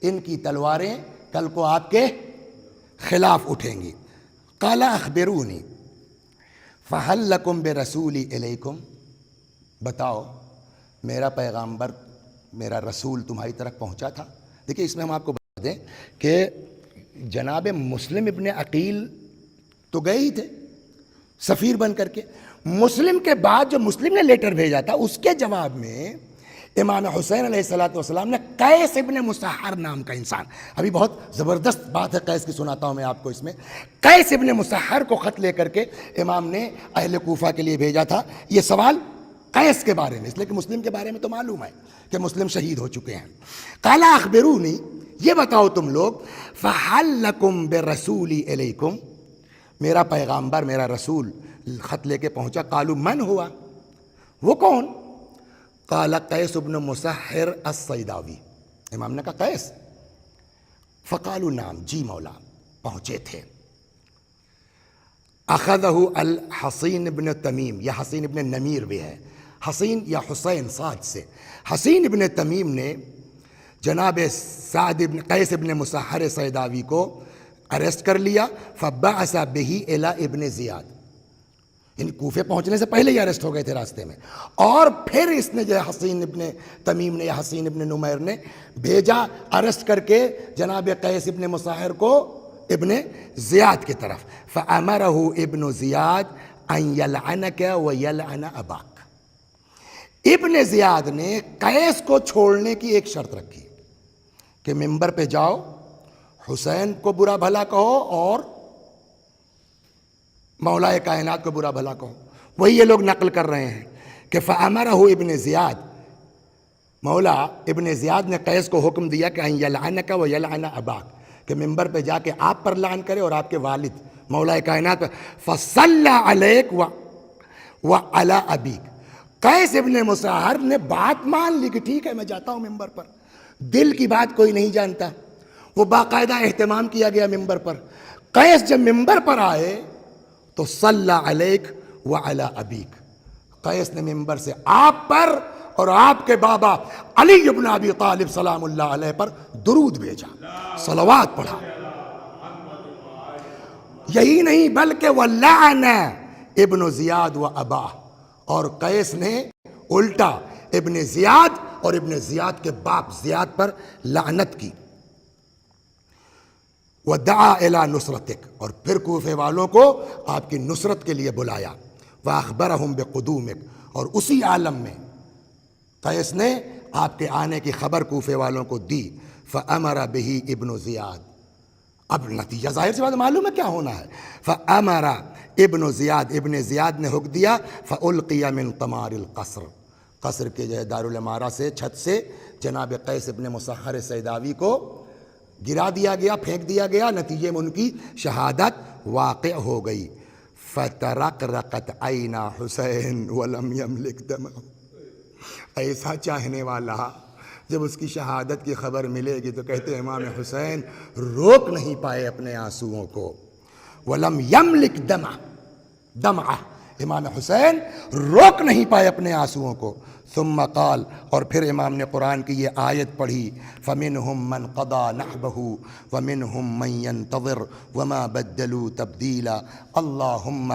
ان کی تلواریں کل کو آپ کے خلاف اٹھیں گی. قال اخبرونی فہل لکم برسولی الیکم. بتاؤ میرا پیغامبر، میرا رسول تمہاری طرف پہنچا تھا. دیکھیں اس میں ہم آپ کو بتا دیں کہ جناب مسلم ابن عقیل تو گئے ہی تھے سفیر بن کر کے. مسلم کے بعد جو مسلم نے لیٹر بھیجا تھا اس کے جواب میں امام حسین علیہ السلام نے قیس ابن مسحر نام کا انسان، ابھی بہت زبردست بات ہے قیس کی، سناتا ہوں میں آپ کو اس میں. قیس ابن مسحر کو خط لے کر کے امام نے اہل کوفہ کے لیے بھیجا تھا. یہ سوال قیس کے بارے میں، اس لیے کہ مسلم کے بارے میں تو معلوم ہے کہ مسلم شہید ہو چکے ہیں. قال اخبرونی، یہ بتاؤ تم لوگ فَحَلْ لَكُمْ بِرَسُولِي إِلَيْكُمْ، میرا پیغامبر میرا رسول خط لے کے پہنچا. قالوا من ہوا، وہ کون؟ قال قیس بن مسحر الصیداوی. امام نے کہا قیس؟ فقالوا نعم، جی مولا پہنچے تھے. اخذہ الحصین ابن تمیم، یا حصین ابن نمیر بھی ہے، حصین یا حسین صاد سے. حصین ابن تمیم نے جناب سعد ابن قیس ابن مسحر صیداوی کو اریسٹ کر لیا. فبعث به الى ابن زیاد، یعنی کوفے پہنچنے سے پہلے ہی اریسٹ ہو گئے تھے راستے میں. اور پھر اس نے جو حصین ابن تمیم نے یا حصین ابن نمیر نے بھیجا اریسٹ کر کے جناب قیس ابن مسحر کو ابن زیاد کی طرف. فَأَمَرَهُ ابن زیاد ان يَلْعَنَكَ وَيَلْعَنَ أَبَاكَ. ابن زیاد نے قیس کو چھوڑنے کی ایک شرط رکھی کہ ممبر پہ جاؤ، حسین کو برا بھلا کہو اور مولا کائنات کو برا بھلا کہو. وہی یہ لوگ نقل کر رہے ہیں کہ فَأَمَرَهُ ابن زیاد، مولا ابن زیاد نے قیس کو حکم دیا کہ ان يَلْعَنَكَ وَيَلْعَنَ أَبَاكَ، کہ ممبر پہ جا کے آپ پر لعن کرے اور آپ کے والد مولا کائنات پر. فَصَلَّى عَلَيْكَ وَعَلَىٰ أَبِيكَ. قیس ابن مسحر نے بات مان لی کہ ٹھیک ہے میں جاتا ہوں ممبر پر. دل کی بات کوئی نہیں جانتا، وہ باقاعدہ اہتمام کیا گیا ممبر پر. قیس جب ممبر پر آئے تو صلی علیک وعلی ابیک، قیس نے ممبر سے آپ پر اور آپ کے بابا علی بن ابی طالب سلام اللہ علیہ پر درود بھیجا، صلوات پڑھا. یہی نہیں بلکہ وَلَعَنَ ابن زیاد و اباہ، اور قیس نے الٹا ابن زیاد اور ابن زیاد کے باپ زیاد پر لعنت کی. وَدَعَا إِلَىٰ نُصْرَتِكَ، اور پھر کوفے والوں کو آپ کی نصرت کے لیے بلایا. وَأَخْبَرَهُمْ بِقُدُومِكَ، اور اسی عالم میں قیس نے آپ کے آنے کی خبر کوفے والوں کو دی. فَأَمَرَ بِهِ ابن زیاد، اب نتیجہ ظاہر سی بات معلوم ہے کیا ہونا ہے. فَأَمَرَ ابن زیاد، ابن زیاد نے حکم دیا. فَأُلْقِيَ مِن قَمَارِ الْقَصْرِ، قصر کے جو ہے دارالعمارہ سے، چھت سے جناب قیس ابن مسحر صیداوی کو گرا دیا گیا، پھینک دیا گیا. نتیجے میں ان کی شہادت واقع ہو گئی. فَتَرَقْرَقَتْ عَيْنَا حُسَيْن وَلَمْ يَمْلِكْ دَمَهُ. ایسا چاہنے والا جب اس کی شہادت کی خبر ملے گی تو کہتے ہیں امام حسین روک نہیں پائے اپنے آنسوؤں کو. وَلَمْ يَمْلِكْ دَمْعَهُ، امام حسین روک نہیں پائے اپنے آنسوؤں کو. ثم قال، اور پھر امام نے قرآن کی یہ آیت پڑھی. فَمِنْهُمْ مَنْ قَضَى نَحْبَهُ وَمِنْهُمْ مَنْ يَنْتَظِرُ وَمَا بَدَّلُوا تَبْدِيلًا اللَّهُمَّ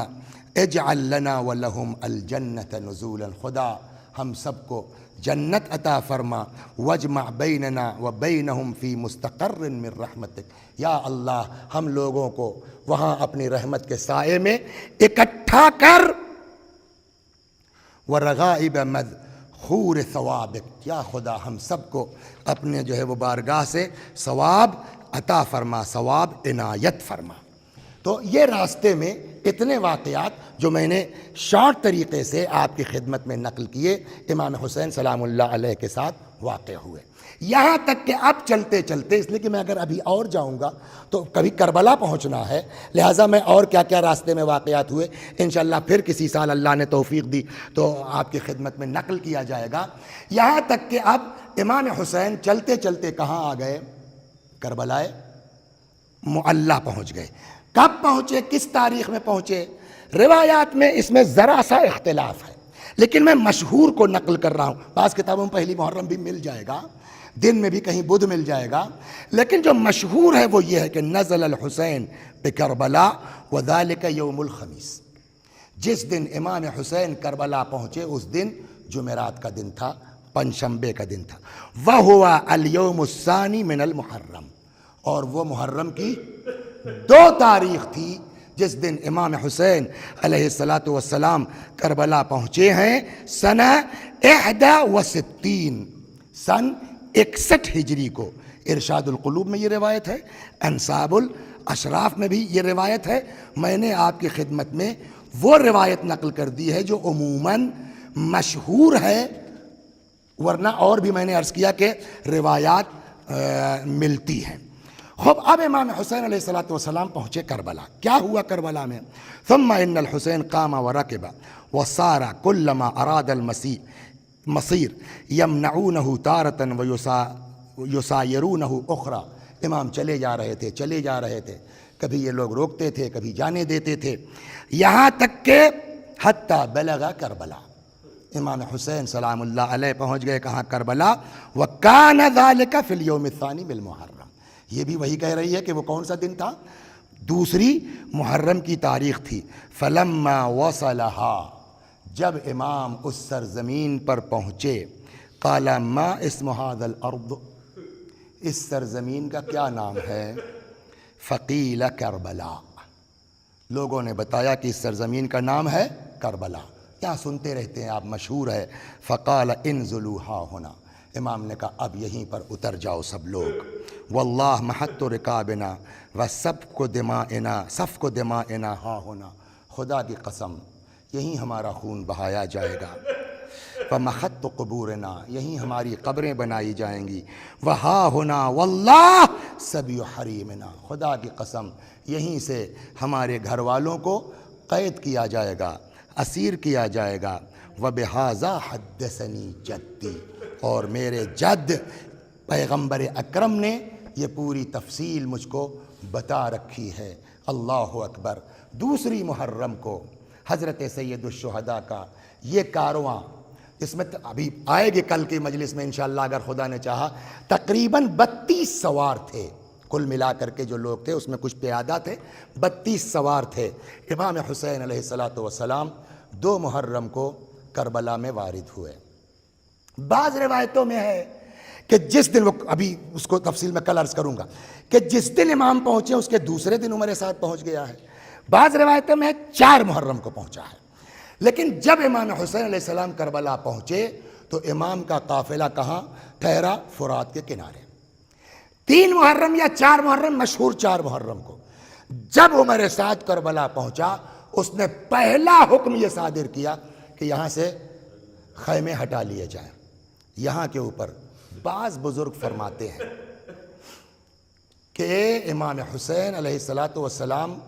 اجْعَلْ لَنَا وَلَهُمْ الْجَنَّةَ نُزُولًا. خدا ہم سب کو جنت عطا فرما. وَاجْمَعْ بَيْنَنَا وَبَيْنَهُمْ فِي مُسْتَقَرٍ مِّن رَحْمَتِكَ. یا اللہ ہم لوگوں کو وہاں اپنی رحمت کے سائے میں اکٹھا کر. وَرَغَائِبَ مَذْخُورِ ثَوَابِكَ، یا خدا ہم سب کو اپنے جو ہے وہ بارگاہ سے ثواب عطا فرما، ثواب عنایت فرما. تو یہ راستے میں اتنے واقعات جو میں نے شارٹ طریقے سے آپ کی خدمت میں نقل کیے امام حسین سلام اللہ علیہ کے ساتھ واقع ہوئے. یہاں تک کہ اب چلتے چلتے، اس لیے کہ میں اگر ابھی اور جاؤں گا تو کبھی کربلا پہنچنا ہے، لہٰذا میں اور کیا کیا راستے میں واقعات ہوئے انشاءاللہ پھر کسی سال اللہ نے توفیق دی تو آپ کی خدمت میں نقل کیا جائے گا. یہاں تک کہ اب امام حسین چلتے چلتے کہاں آ گئے؟ کربلائے معلی پہنچ گئے. کب پہنچے؟ کس تاریخ میں پہنچے؟ روایات میں اس میں ذرا سا اختلاف ہے، لیکن میں مشہور کو نقل کر رہا ہوں. بعض کتابوں میں پہلی محرم بھی مل جائے گا، دن میں بھی کہیں بدھ مل جائے گا، لیکن جو مشہور ہے وہ یہ ہے کہ نزل الحسین بکربلا وذالک یوم الخمیس. جس دن امام حسین کربلا پہنچے اس دن جمعرات کا دن تھا، پنجشنبے کا دن تھا. وَهُوَ الْيَوْمُ الثَّانِي مِنَ الْمُحَرَّم، اور وہ محرم کی 2 تاریخ تھی جس دن امام حسین علیہ السلام کربلا پہنچے ہیں. سنہ 61 سن 61 ہجری کو. ارشاد القلوب میں یہ روایت ہے، انصاب الاشراف میں بھی یہ روایت ہے. میں نے آپ کی خدمت میں وہ روایت نقل کر دی ہے جو عموماً مشہور ہے، ورنہ اور بھی میں نے عرض کیا کہ روایات ملتی ہیں۔ خوب اب امام حسین علیہ الصلوۃ والسلام پہنچے کربلا۔ کیا ہوا کربلا میں؟ ثم ان الحسین قام ورکب وصار كلما اراد المصیر یمنعونه تارة ویسایرونه اخرى۔ امام چلے جا رہے تھے، کبھی یہ لوگ روکتے تھے، کبھی جانے دیتے تھے، یہاں تک کہ حتی بلغ کربلا، امام حسین سلام اللہ علیہ پہنچ گئے کہاں؟ کربلا۔ وَكَانَ ذَلِكَ فِي الْيَوْمِ الثَّانِي بِالْمُحَرَّم، یہ بھی وہی کہہ رہی ہے کہ وہ کون سا دن تھا؟ دوسری محرم کی تاریخ تھی۔ فَلَمَّا وَصَلَهَا، جب امام اس سرزمین پر پہنچے، قَالَ مَا اسْمُ هَذَا الْأَرْضِ، اس سرزمین کا کیا نام ہے؟ فقیل کربلا، لوگوں نے بتایا کہ اس سرزمین کا نام ہے کربلا، یہاں سنتے رہتے ہیں آپ، مشہور ہے۔ فقال انزلوا ہا ہونا، امام نے کہا اب یہیں پر اتر جاؤ سب لوگ، واللہ محط رکابنا وسفک دمائنا ہا ہونا، خدا کی قسم یہیں ہمارا خون بہایا جائے گا، فمحط قبورنا، یہیں ہماری قبریں بنائی جائیں گی، وہا ہونا واللہ سبی حریمنا، خدا کی قسم یہیں سے ہمارے گھر والوں کو قید کیا جائے گا، اسیر کیا جائے گا۔ وبہذا حدثنی جدی، اور میرے جد پیغمبر اکرم نے یہ پوری تفصیل مجھ کو بتا رکھی ہے۔ اللہ اکبر۔ دوسری محرم کو حضرت سید الشہداء کا یہ کارواں، اس میں ابھی آئے گے کل کی مجلس میں انشاءاللہ اگر خدا نے چاہا، تقریباً 32 سوار تھے کل ملا کر کے، جو لوگ تھے اس میں کچھ پیادہ تھے، 32 سوار تھے۔ امام حسین علیہ الصلوۃ والسلام 2 محرم کو کربلا میں وارد ہوئے۔ بعض روایتوں میں ہے کہ جس دن، وہ ابھی اس کو تفصیل میں کل عرض کروں گا، کہ جس دن امام پہنچے اس کے دوسرے دن عمر سعد پہنچ گیا ہے۔ بعض روایتوں میں 4 محرم کو پہنچا ہے۔ لیکن جب امام حسین علیہ السلام کربلا پہنچے تو امام کا قافلہ کہاں ٹھہرا؟ فرات کے کنارے۔ 3 محرم یا 4 محرم، مشہور 4 محرم کو جب عمر سعد کربلا پہنچا، اس نے پہلا حکم یہ صادر کیا کہ یہاں سے خیمے ہٹا لیے جائیں۔ یہاں کے اوپر بعض بزرگ فرماتے ہیں کہ امام حسین علیہ الصلوۃ والسلام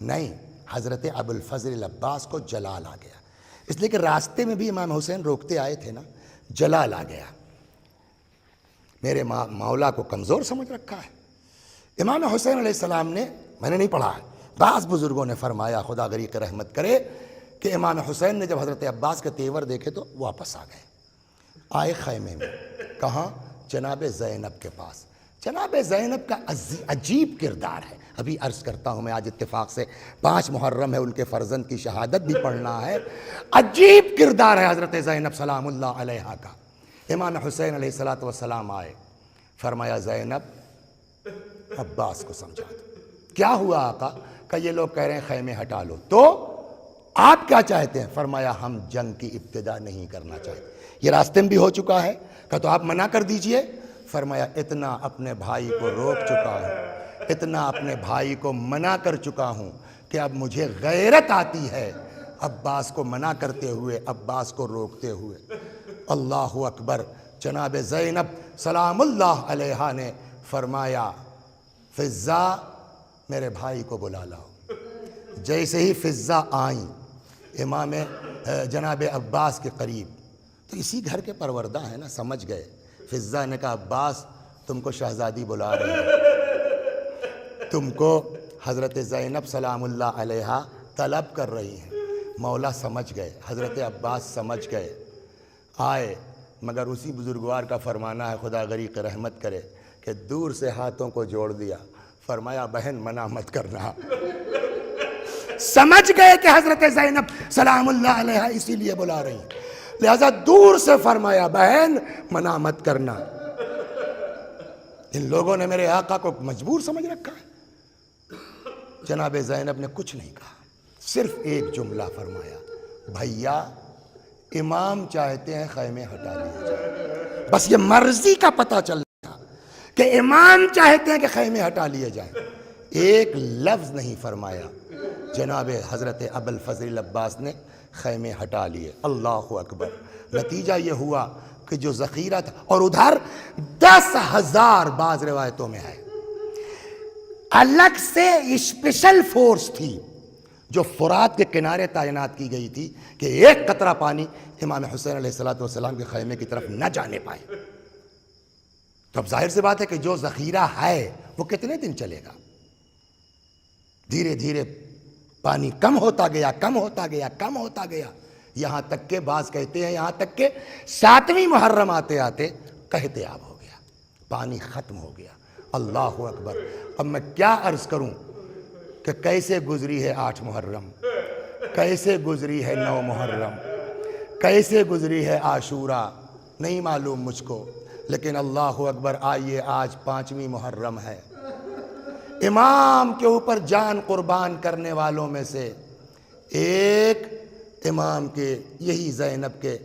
نہیں، حضرت ابوالفضل العباس کو جلال آ گیا، اس لیے کہ راستے میں بھی امام حسین روکتے آئے تھے نا، جلال آ گیا، میرے مولا کو کمزور سمجھ رکھا ہے۔ امام حسین علیہ السلام نے، میں نے نہیں پڑھا ہے، بعض بزرگوں نے فرمایا، خدا غریق رحمت کرے، کہ امام حسین نے جب حضرت عباس کے تیور دیکھے تو واپس آ گئے، آئے خیمے میں، کہاں؟ جناب زینب کے پاس۔ جناب زینب کا عجیب کردار ہے، ابھی عرض کرتا ہوں میں، آج اتفاق سے 5 محرم ہے، ان کے فرزند کی شہادت بھی پڑھنا ہے۔ عجیب کردار ہے حضرت زینب سلام اللہ علیہا کا۔ امام حسین علیہ الصلوۃ والسلام آئے، فرمایا زینب عباس کو سمجھا دو۔ کیا ہوا آقا؟ کہ یہ لوگ کہہ رہے ہیں خیمے ہٹا لو، تو آپ کیا چاہتے ہیں؟ فرمایا ہم جنگ کی ابتدا نہیں کرنا چاہتے، یہ راستے میں بھی ہو چکا ہے، کہ تو آپ منع کر دیجئے۔ فرمایا اتنا اپنے بھائی کو روک چکا ہوں، اتنا اپنے بھائی کو منع کر چکا ہوں کہ اب مجھے غیرت آتی ہے عباس کو منع کرتے ہوئے، عباس کو روکتے ہوئے۔ اللہ اکبر۔ جناب زینب سلام اللہ علیہا نے فرمایا فضہ میرے بھائی کو بلا لاؤ۔ جیسے ہی فضہ آئیں امام جناب عباس کے قریب، تو اسی گھر کے پروردہ ہیں نا، سمجھ گئے۔ فضہ نے کہا عباس تم کو شہزادی بلا رہی ہے، تم کو حضرت زینب سلام اللہ علیہا طلب کر رہی ہیں۔ مولا سمجھ گئے، حضرت عباس سمجھ گئے، آئے، مگر اسی بزرگوار کا فرمانا ہے، خدا غریق رحمت کرے، کہ دور سے ہاتھوں کو جوڑ دیا، فرمایا بہن منع مت کرنا۔ سمجھ گئے کہ حضرت زینب سلام اللہ علیہا اسی لیے بلا رہی ہیں، لہذا دور سے فرمایا بہن منع مت کرنا۔ ان لوگوں نے میرے آقا کو مجبور سمجھ رکھا ہے۔ جناب زینب نے کچھ نہیں کہا، صرف ایک جملہ فرمایا، بھیا امام چاہتے ہیں خیمے ہٹا لیے جائیں۔ بس یہ مرضی کا پتہ چل رہا تھا کہ امام چاہتے ہیں کہ خیمے ہٹا لیے جائیں، ایک لفظ نہیں فرمایا۔ جناب حضرت ابوالفضل العباس نے خیمے ہٹا لیے۔ اللہ اکبر۔ نتیجہ یہ ہوا کہ جو ذخیرہ تھا، اور ادھر 10,000 بعض روایتوں میں ہے الگ سے اسپیشل فورس تھی جو فرات کے کنارے تعینات کی گئی تھی کہ ایک قطرہ پانی امام حسین علیہ السلام کے خیمے کی طرف نہ جانے پائے۔ تو اب ظاہر سی بات ہے کہ جو ذخیرہ ہے وہ کتنے دن چلے گا؟ دھیرے دھیرے پانی کم ہوتا گیا، کم ہوتا گیا، کم ہوتا گیا، یہاں تک کہ بعض کہتے ہیں یہاں تک کہ 7ویں محرم آتے آتے قحط-ے-آب ہو گیا، پانی ختم ہو گیا۔ اللہ اکبر۔ اب میں کیا عرض کروں کہ کیسے گزری ہے 8 محرم، کیسے گزری ہے 9 محرم، کیسے گزری ہے عاشورہ، نہیں معلوم مجھ کو، لیکن اللہ اکبر۔ آئیے آج 5ویں محرم ہے، امام کے اوپر جان قربان کرنے والوں میں سے ایک امام کے یہی زینب کے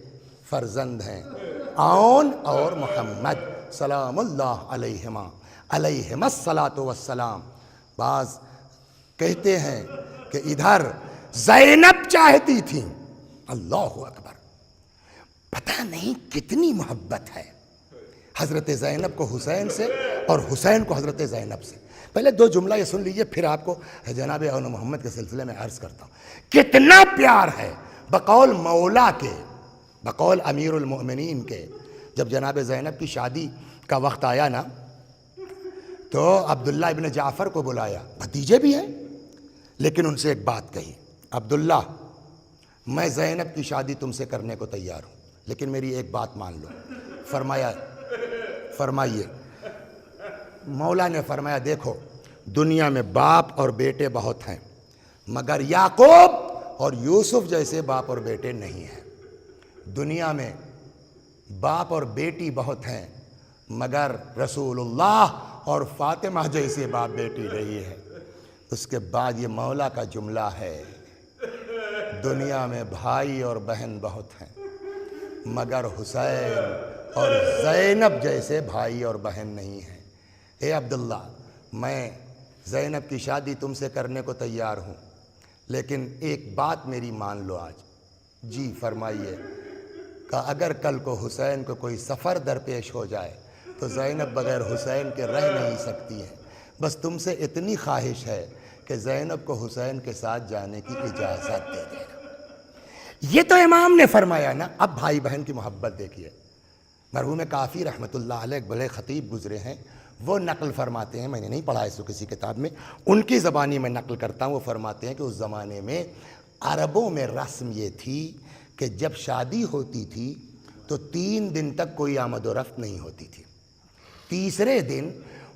فرزند ہیں، عون اور محمد سلام اللہ علیہما علیہم الصلاۃ والسلام۔ بعض کہتے ہیں کہ ادھر زینب چاہتی تھیں، اللہ اکبر، پتہ نہیں کتنی محبت ہے حضرت زینب کو حسین سے اور حسین کو حضرت زینب سے۔ پہلے 2 جملہ یہ سن لیجئے، پھر آپ کو جناب اون محمد کے سلسلے میں عرض کرتا ہوں۔ کتنا پیار ہے بقول مولا کے، بقول امیر المؤمنین کے۔ جب جناب زینب کی شادی کا وقت آیا نا تو عبداللہ ابن جعفر کو بلایا، بھتیجے بھی ہیں، لیکن ان سے ایک بات کہی، عبداللہ میں زینب کی شادی تم سے کرنے کو تیار ہوں، لیکن میری ایک بات مان لو۔ فرمائیے۔ مولا نے فرمایا دیکھو دنیا میں باپ اور بیٹے بہت ہیں مگر یعقوب اور یوسف جیسے باپ اور بیٹے نہیں ہیں۔ دنیا میں باپ اور بیٹی بہت ہیں مگر رسول اللہ اور فاطمہ جیسے باپ بیٹی نہیں ہے۔ اس کے بعد یہ مولا کا جملہ ہے، دنیا میں بھائی اور بہن بہت ہیں مگر حسین اور زینب جیسے بھائی اور بہن نہیں ہیں۔ اے عبداللہ میں زینب کی شادی تم سے کرنے کو تیار ہوں، لیکن ایک بات میری مان لو آج۔ جی فرمائیے۔ کہ اگر کل کو حسین کو کوئی سفر درپیش ہو جائے تو زینب بغیر حسین کے رہ نہیں سکتی ہیں، بس تم سے اتنی خواہش ہے کہ زینب کو حسین کے ساتھ جانے کی اجازت دے دینا۔ یہ تو امام نے فرمایا نا۔ اب بھائی بہن کی محبت دیکھیے۔ مرحوم کافی رحمۃ اللہ علیہ بڑے خطیب گزرے ہیں، وہ نقل فرماتے ہیں، میں نے نہیں پڑھا اس کو کسی کتاب میں، ان کی زبانی میں نقل کرتا ہوں۔ وہ فرماتے ہیں کہ اس زمانے میں عربوں میں رسم یہ تھی کہ جب شادی ہوتی تھی تو 3 دن تک کوئی آمد و رفت نہیں ہوتی تھی۔ تیسرے دن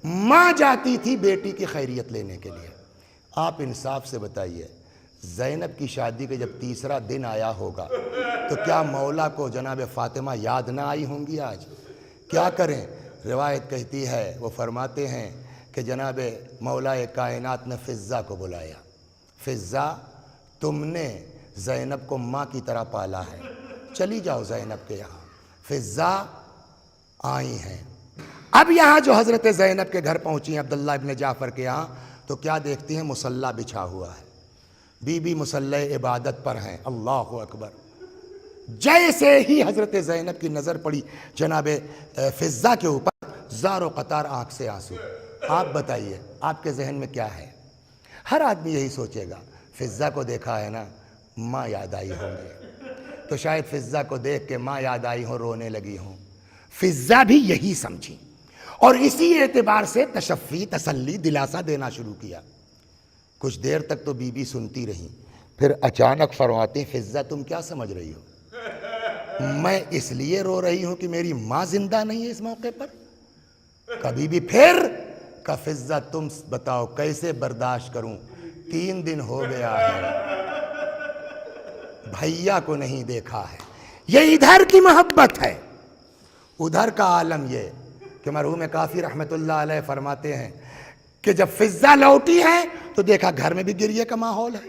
ماں جاتی تھی بیٹی کی خیریت لینے کے لیے۔ آپ انصاف سے بتائیے، زینب کی شادی کے جب تیسرا دن آیا ہوگا تو کیا مولا کو جناب فاطمہ یاد نہ آئی ہوں گی؟ آج کیا کریں؟ روایت کہتی ہے، وہ فرماتے ہیں کہ جناب مولا کائنات نے فضہ کو بلایا، فضہ تم نے زینب کو ماں کی طرح پالا ہے، چلی جاؤ زینب کے یہاں۔ فضہ آئی ہیں۔ اب یہاں جو حضرت زینب کے گھر پہنچی ہیں عبداللہ ابن جعفر کے یہاں، تو کیا دیکھتی ہیں؟ مصلی بچھا ہوا ہے، بی بی مصلی عبادت پر ہیں۔ اللہ اکبر۔ جیسے ہی حضرت زینب کی نظر پڑی جناب فضہ کے اوپر، زار و قطار آنکھ سے آنسو۔ آپ بتائیے آپ کے ذہن میں کیا ہے؟ ہر آدمی یہی سوچے گا، فضہ کو دیکھا ہے نا، ماں یاد آئی ہوں گی، تو شاید فضہ کو دیکھ کے ماں یاد آئی ہوں، رونے لگی ہوں۔ فضہ بھی یہی سمجھی اور اسی اعتبار سے تشفی، تسلی، دلاسا دینا شروع کیا۔ کچھ دیر تک تو بی بی سنتی رہی، پھر اچانک فرماتی، فضہ تم کیا سمجھ رہی ہو؟ میں اس لیے رو رہی ہوں کہ میری ماں زندہ نہیں ہے اس موقع پر؟ کبھی بھی پھر کہ فضہ تم بتاؤ کیسے برداشت کروں، 3 دن ہو گیا ہے بھیا کو نہیں دیکھا ہے۔ یہ ادھر کی محبت ہے۔ ادھر کا عالم یہ کہ مرحوم کافی رحمت اللہ علیہ فرماتے ہیں کہ جب فضہ لوٹی ہے تو دیکھا گھر میں بھی گریے کا ماحول ہے۔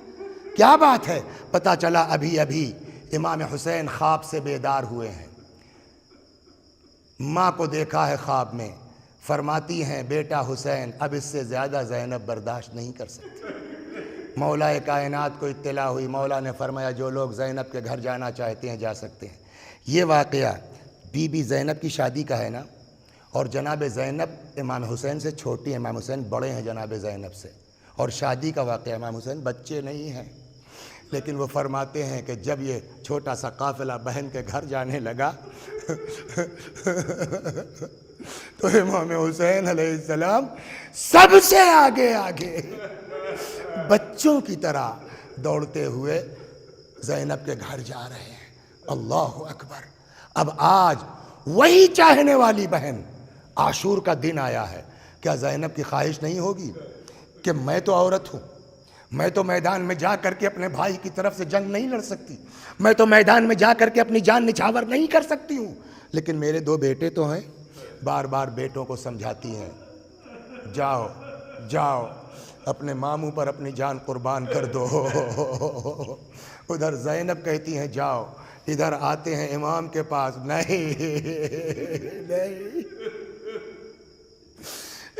کیا بات ہے؟ پتا چلا ابھی ابھی امام حسین خواب سے بیدار ہوئے ہیں، ماں کو دیکھا ہے خواب میں، فرماتی ہیں بیٹا حسین اب اس سے زیادہ زینب برداشت نہیں کر سکتی۔ مولا کائنات کو اطلاع ہوئی، مولا نے فرمایا جو لوگ زینب کے گھر جانا چاہتے ہیں جا سکتے ہیں۔ یہ واقعہ بی بی زینب کی شادی کا ہے نا، اور جناب زینب امام حسین سے چھوٹی ہیں، امام حسین بڑے ہیں جناب زینب سے، اور شادی کا واقعہ، امام حسین بچے نہیں ہیں، لیکن وہ فرماتے ہیں کہ جب یہ چھوٹا سا قافلہ بہن کے گھر جانے لگا تو امام حسین علیہ السلام سب سے آگے آگے بچوں کی طرح دوڑتے ہوئے زینب کے گھر جا رہے ہیں۔ اللہ اکبر! اب آج وہی چاہنے والی بہن، عاشور کا دن آیا ہے، کیا زینب کی خواہش نہیں ہوگی کہ میں تو عورت ہوں، میں تو میدان میں جا کر کے اپنے بھائی کی طرف سے جنگ نہیں لڑ سکتی، میں تو میدان میں جا کر کے اپنی جان نچھاور نہیں کر سکتی ہوں، لیکن میرے دو بیٹے تو ہیں۔ بار بار بیٹوں کو سمجھاتی ہیں، جاؤ جاؤ اپنے ماموں پر اپنی جان قربان کر دو۔ ادھر زینب کہتی ہیں جاؤ، ادھر آتے ہیں امام کے پاس، نہیں نہیں،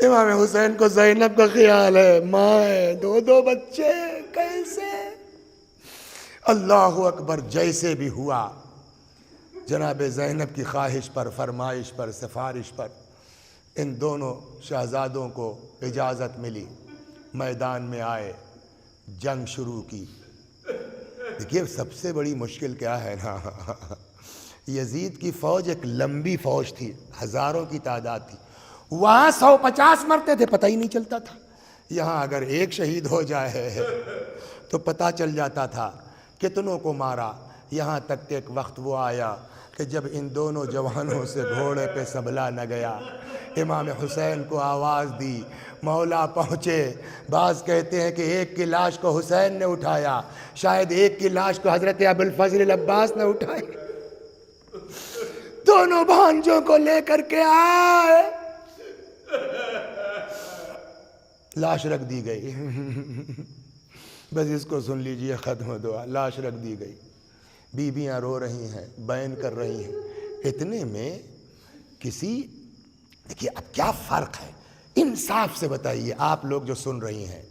امام حسین کو زینب کا خیال ہے، ماں ہے، دو بچے، کیسے؟ اللہ اکبر! جیسے بھی ہوا، جناب زینب کی خواہش پر، فرمائش پر، سفارش پر ان دونوں شہزادوں کو اجازت ملی، میدان میں آئے، جنگ شروع کی۔ دیکھیے سب سے بڑی مشکل کیا ہے نا، یزید کی فوج ایک لمبی فوج تھی، ہزاروں کی تعداد تھی، وہاں 150 مرتے تھے، پتہ ہی نہیں چلتا تھا، یہاں اگر ایک شہید ہو جائے تو پتہ چل جاتا تھا کتنوں کو مارا۔ یہاں تک کہ ایک وقت وہ آیا کہ جب ان دونوں جوانوں سے گھوڑے پہ سنبھلا نہ گیا، امام حسین کو آواز دی، مولا پہنچے۔ بعض کہتے ہیں کہ ایک کی لاش کو حسین نے اٹھایا، شاید ایک کی لاش کو حضرت ابوالفضل العباس نے اٹھائی، دونوں بھانجوں کو لے کر کے آئے، لاش رکھ دی گئی۔ بس اس کو سن لیجئے، ختم دعا، لاش رکھ دی گئی، بیویاں رو رہی ہیں، بین کر رہی ہیں، اتنے میں دیکھیے اب کیا فرق ہے، انصاف سے بتائیے آپ لوگ جو سن رہی ہیں،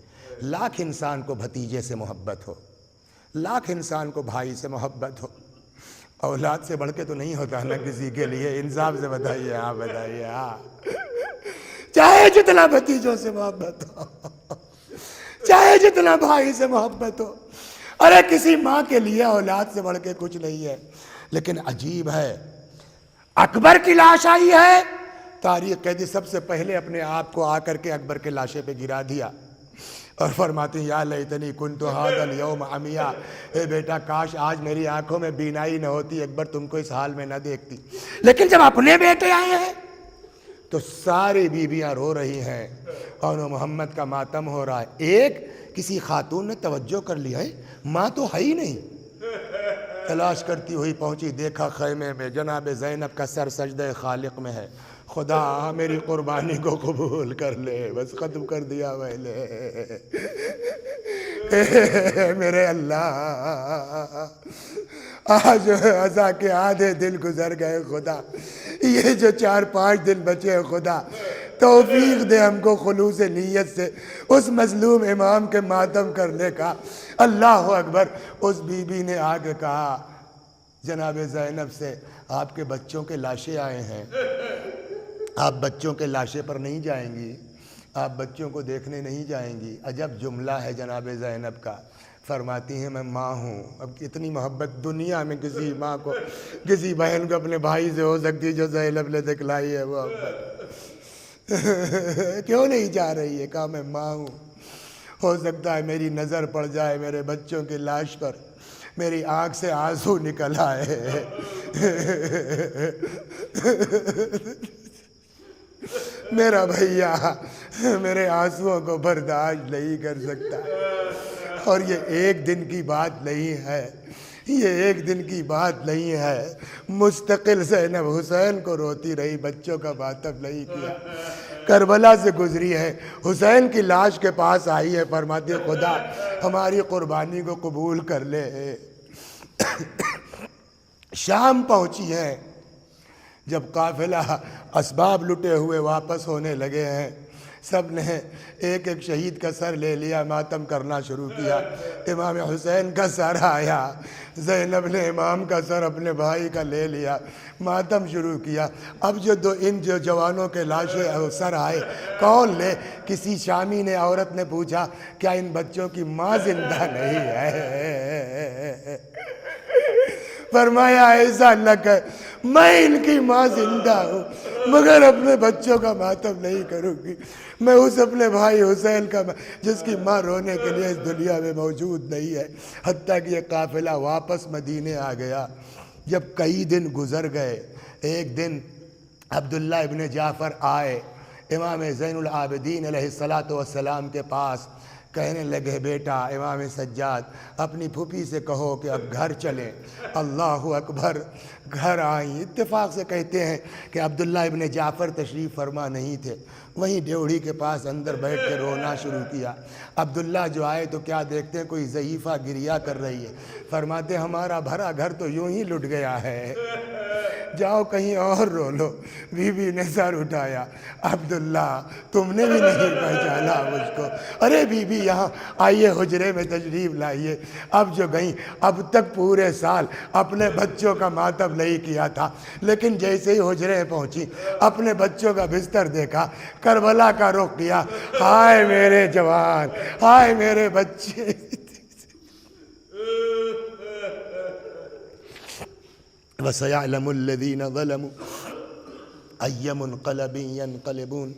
لاکھ انسان کو بھتیجے سے محبت ہو، لاکھ انسان کو بھائی سے محبت ہو، اولاد سے بڑھ کے تو نہیں ہوتا نا کسی کے لیے، انصاف سے بتائیے، ہاں بتائیے، ہاں، چاہے جتنا بھتیجوں سے محبت ہو، چاہے جتنا بھائی سے محبت ہو، ارے کسی ماں کے لیے اولاد سے بڑھ کے کچھ نہیں ہے۔ لیکن عجیب ہے، اکبر کی لاش آئی ہے، تاریخ کہتی سب سے پہلے اپنے آپ کو آ کر کے اکبر کے لاشے پہ گرا دیا، اور فرماتی ہیں یا لیتنی کنت ھذا الیوم عمیٰ، اے بیٹا کاش آج میری آنکھوں میں بینائی نہ ہوتی، اکبر تم کو اس حال میں نہ دیکھتی۔ لیکن جب اپنے بیٹے آئے ہیں تو ساری بیویاں رو رہی ہیں، اور محمد کا ماتم ہو رہا ہے۔ ایک کسی خاتون نے توجہ کر لیا ہے، ماں تو ہے ہی نہیں، تلاش کرتی ہوئی پہنچی، دیکھا خیمے میں جناب زینب کا سر سجدہ خالق میں ہے، خدا میری قربانی کو قبول کر لے، بس ختم کر دیا میں نے، میرے اللہ، آج عزا کے آدھے دن گزر گئے خدا، یہ جو 4-5 دن بچے ہیں خدا توفیق دے ہم کو خلوص نیت سے اس مظلوم امام کے ماتم کرنے کا۔ اللہ اکبر! اس بی بی نے آگے کہا جناب زینب سے، آپ کے بچوں کے لاشیں آئے ہیں، آپ بچوں کے لاشے پر نہیں جائیں گی، آپ بچوں کو دیکھنے نہیں جائیں گی؟ عجب جملہ ہے جناب زینب کا، فرماتی ہیں میں ماں ہوں، اب اتنی محبت دنیا میں کسی ماں کو، کسی بہن کو اپنے بھائی سے ہو سکتی جو زینب نے دکھلائی ہے وہ محبت، کیوں نہیں جا رہی ہے؟ کہا میں ماں ہوں، ہو سکتا ہے میری نظر پڑ جائے میرے بچوں کی لاش پر، میری آنکھ سے آنسو نکل آئے، میرا بھیا میرے آنسوؤں کو برداشت نہیں کر سکتا، اور یہ ایک دن کی بات نہیں ہے، یہ ایک دن کی بات نہیں ہے، مستقل زینب حسین کو روتی رہی، بچوں کا ماتم نہیں کیا، کربلا سے گزری ہے، حسین کی لاش کے پاس آئی ہے، فرماتی ہے خدا ہماری قربانی کو قبول کر لے۔ شام پہنچی ہے، جب قافلہ اسباب لٹے ہوئے واپس ہونے لگے ہیں، سب نے ایک ایک شہید کا سر لے لیا، ماتم کرنا شروع کیا۔ امام حسین کا سر آیا، زینب نے امام کا سر اپنے بھائی کا لے لیا، ماتم شروع کیا۔ اب ان جوانوں کے لاشیں سر آئے، کون لے؟ کسی شامی نے، عورت نے پوچھا کیا ان بچوں کی ماں زندہ نہیں ہے؟ فرمایا ایسا نہ کہ میں ان کی ماں زندہ ہوں مگر اپنے بچوں کا ماتم نہیں کروں گی۔ میں اس اپنے بھائی حسین کا جس کی ماں رونے کے لیے اس دنیا میں موجود نہیں ہے۔ حتیٰ کہ یہ قافلہ واپس مدینے آ گیا۔ جب کئی دن گزر گئے، ایک دن عبداللہ ابن جعفر آئے امام زین العابدین علیہ السلام کے پاس، کہنے لگے بیٹا امام سجاد اپنی پھوپھی سے کہو کہ اب گھر چلیں۔ اللہ اکبر، گھر آئیں۔ اتفاق سے کہتے ہیں کہ عبداللہ ابن جعفر تشریف فرما نہیں تھے، وہیں ڈیوڑی کے پاس اندر بیٹھ کے رونا شروع کیا۔ عبداللہ جو آئے تو کیا دیکھتے ہیں کوئی ضعیفہ گریا کر رہی ہے۔ فرماتے ہمارا بھرا گھر تو یوں ہی لٹ گیا ہے، جاؤ کہیں اور رو لو۔ بی بی نے سر اٹھایا، عبداللہ تم نے بھی نہیں پہچانا مجھ کو؟ ارے بی بی یہاں آئیے، حجرے میں تشریف لائیے۔ اب جو گئیں، اب تک پورے سال اپنے بچوں کا ماتم نہیں کیا تھا، لیکن جیسے ہی حجرے پہنچی، اپنے بچوں کا بستر دیکھا، کربلا کا رخ کیا، ہائے میرے جوان، ہائے میرے بچے۔ وَسَيَعْلَمُ الَّذِينَ ظَلَمُوا أَيَّ مُنْقَلَبٍ يَنْقَلِبُونَ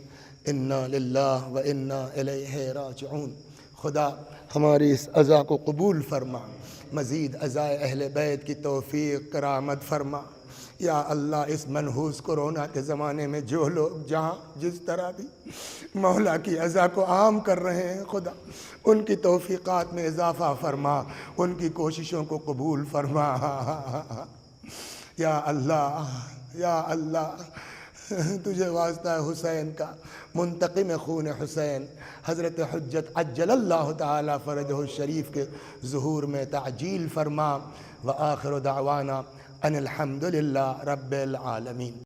إِنَّا لِلَّهِ وَإِنَّا إِلَيْهِ رَاجِعُونَ۔ خدا ہماری اس عزا کو قبول فرما، مزید عزائے اہل بیت کی توفیق کرامت فرما۔ یا اللہ اس منحوس کورونا کے زمانے میں جو لوگ جہاں جس طرح بھی مولا کی عزا کو عام کر رہے ہیں، خدا ان کی توفیقات میں اضافہ فرما، ان کی کوششوں کو قبول فرما۔ یا اللہ، یا اللہ، تجھے واسطہ حسین کا، منتقم خون حسین حضرت حجت عجل اللہ تعالی فرجہ الشریف کے ظہور میں تعجیل فرما۔ وآخر دعوانا ان الحمد للہ رب العالمین۔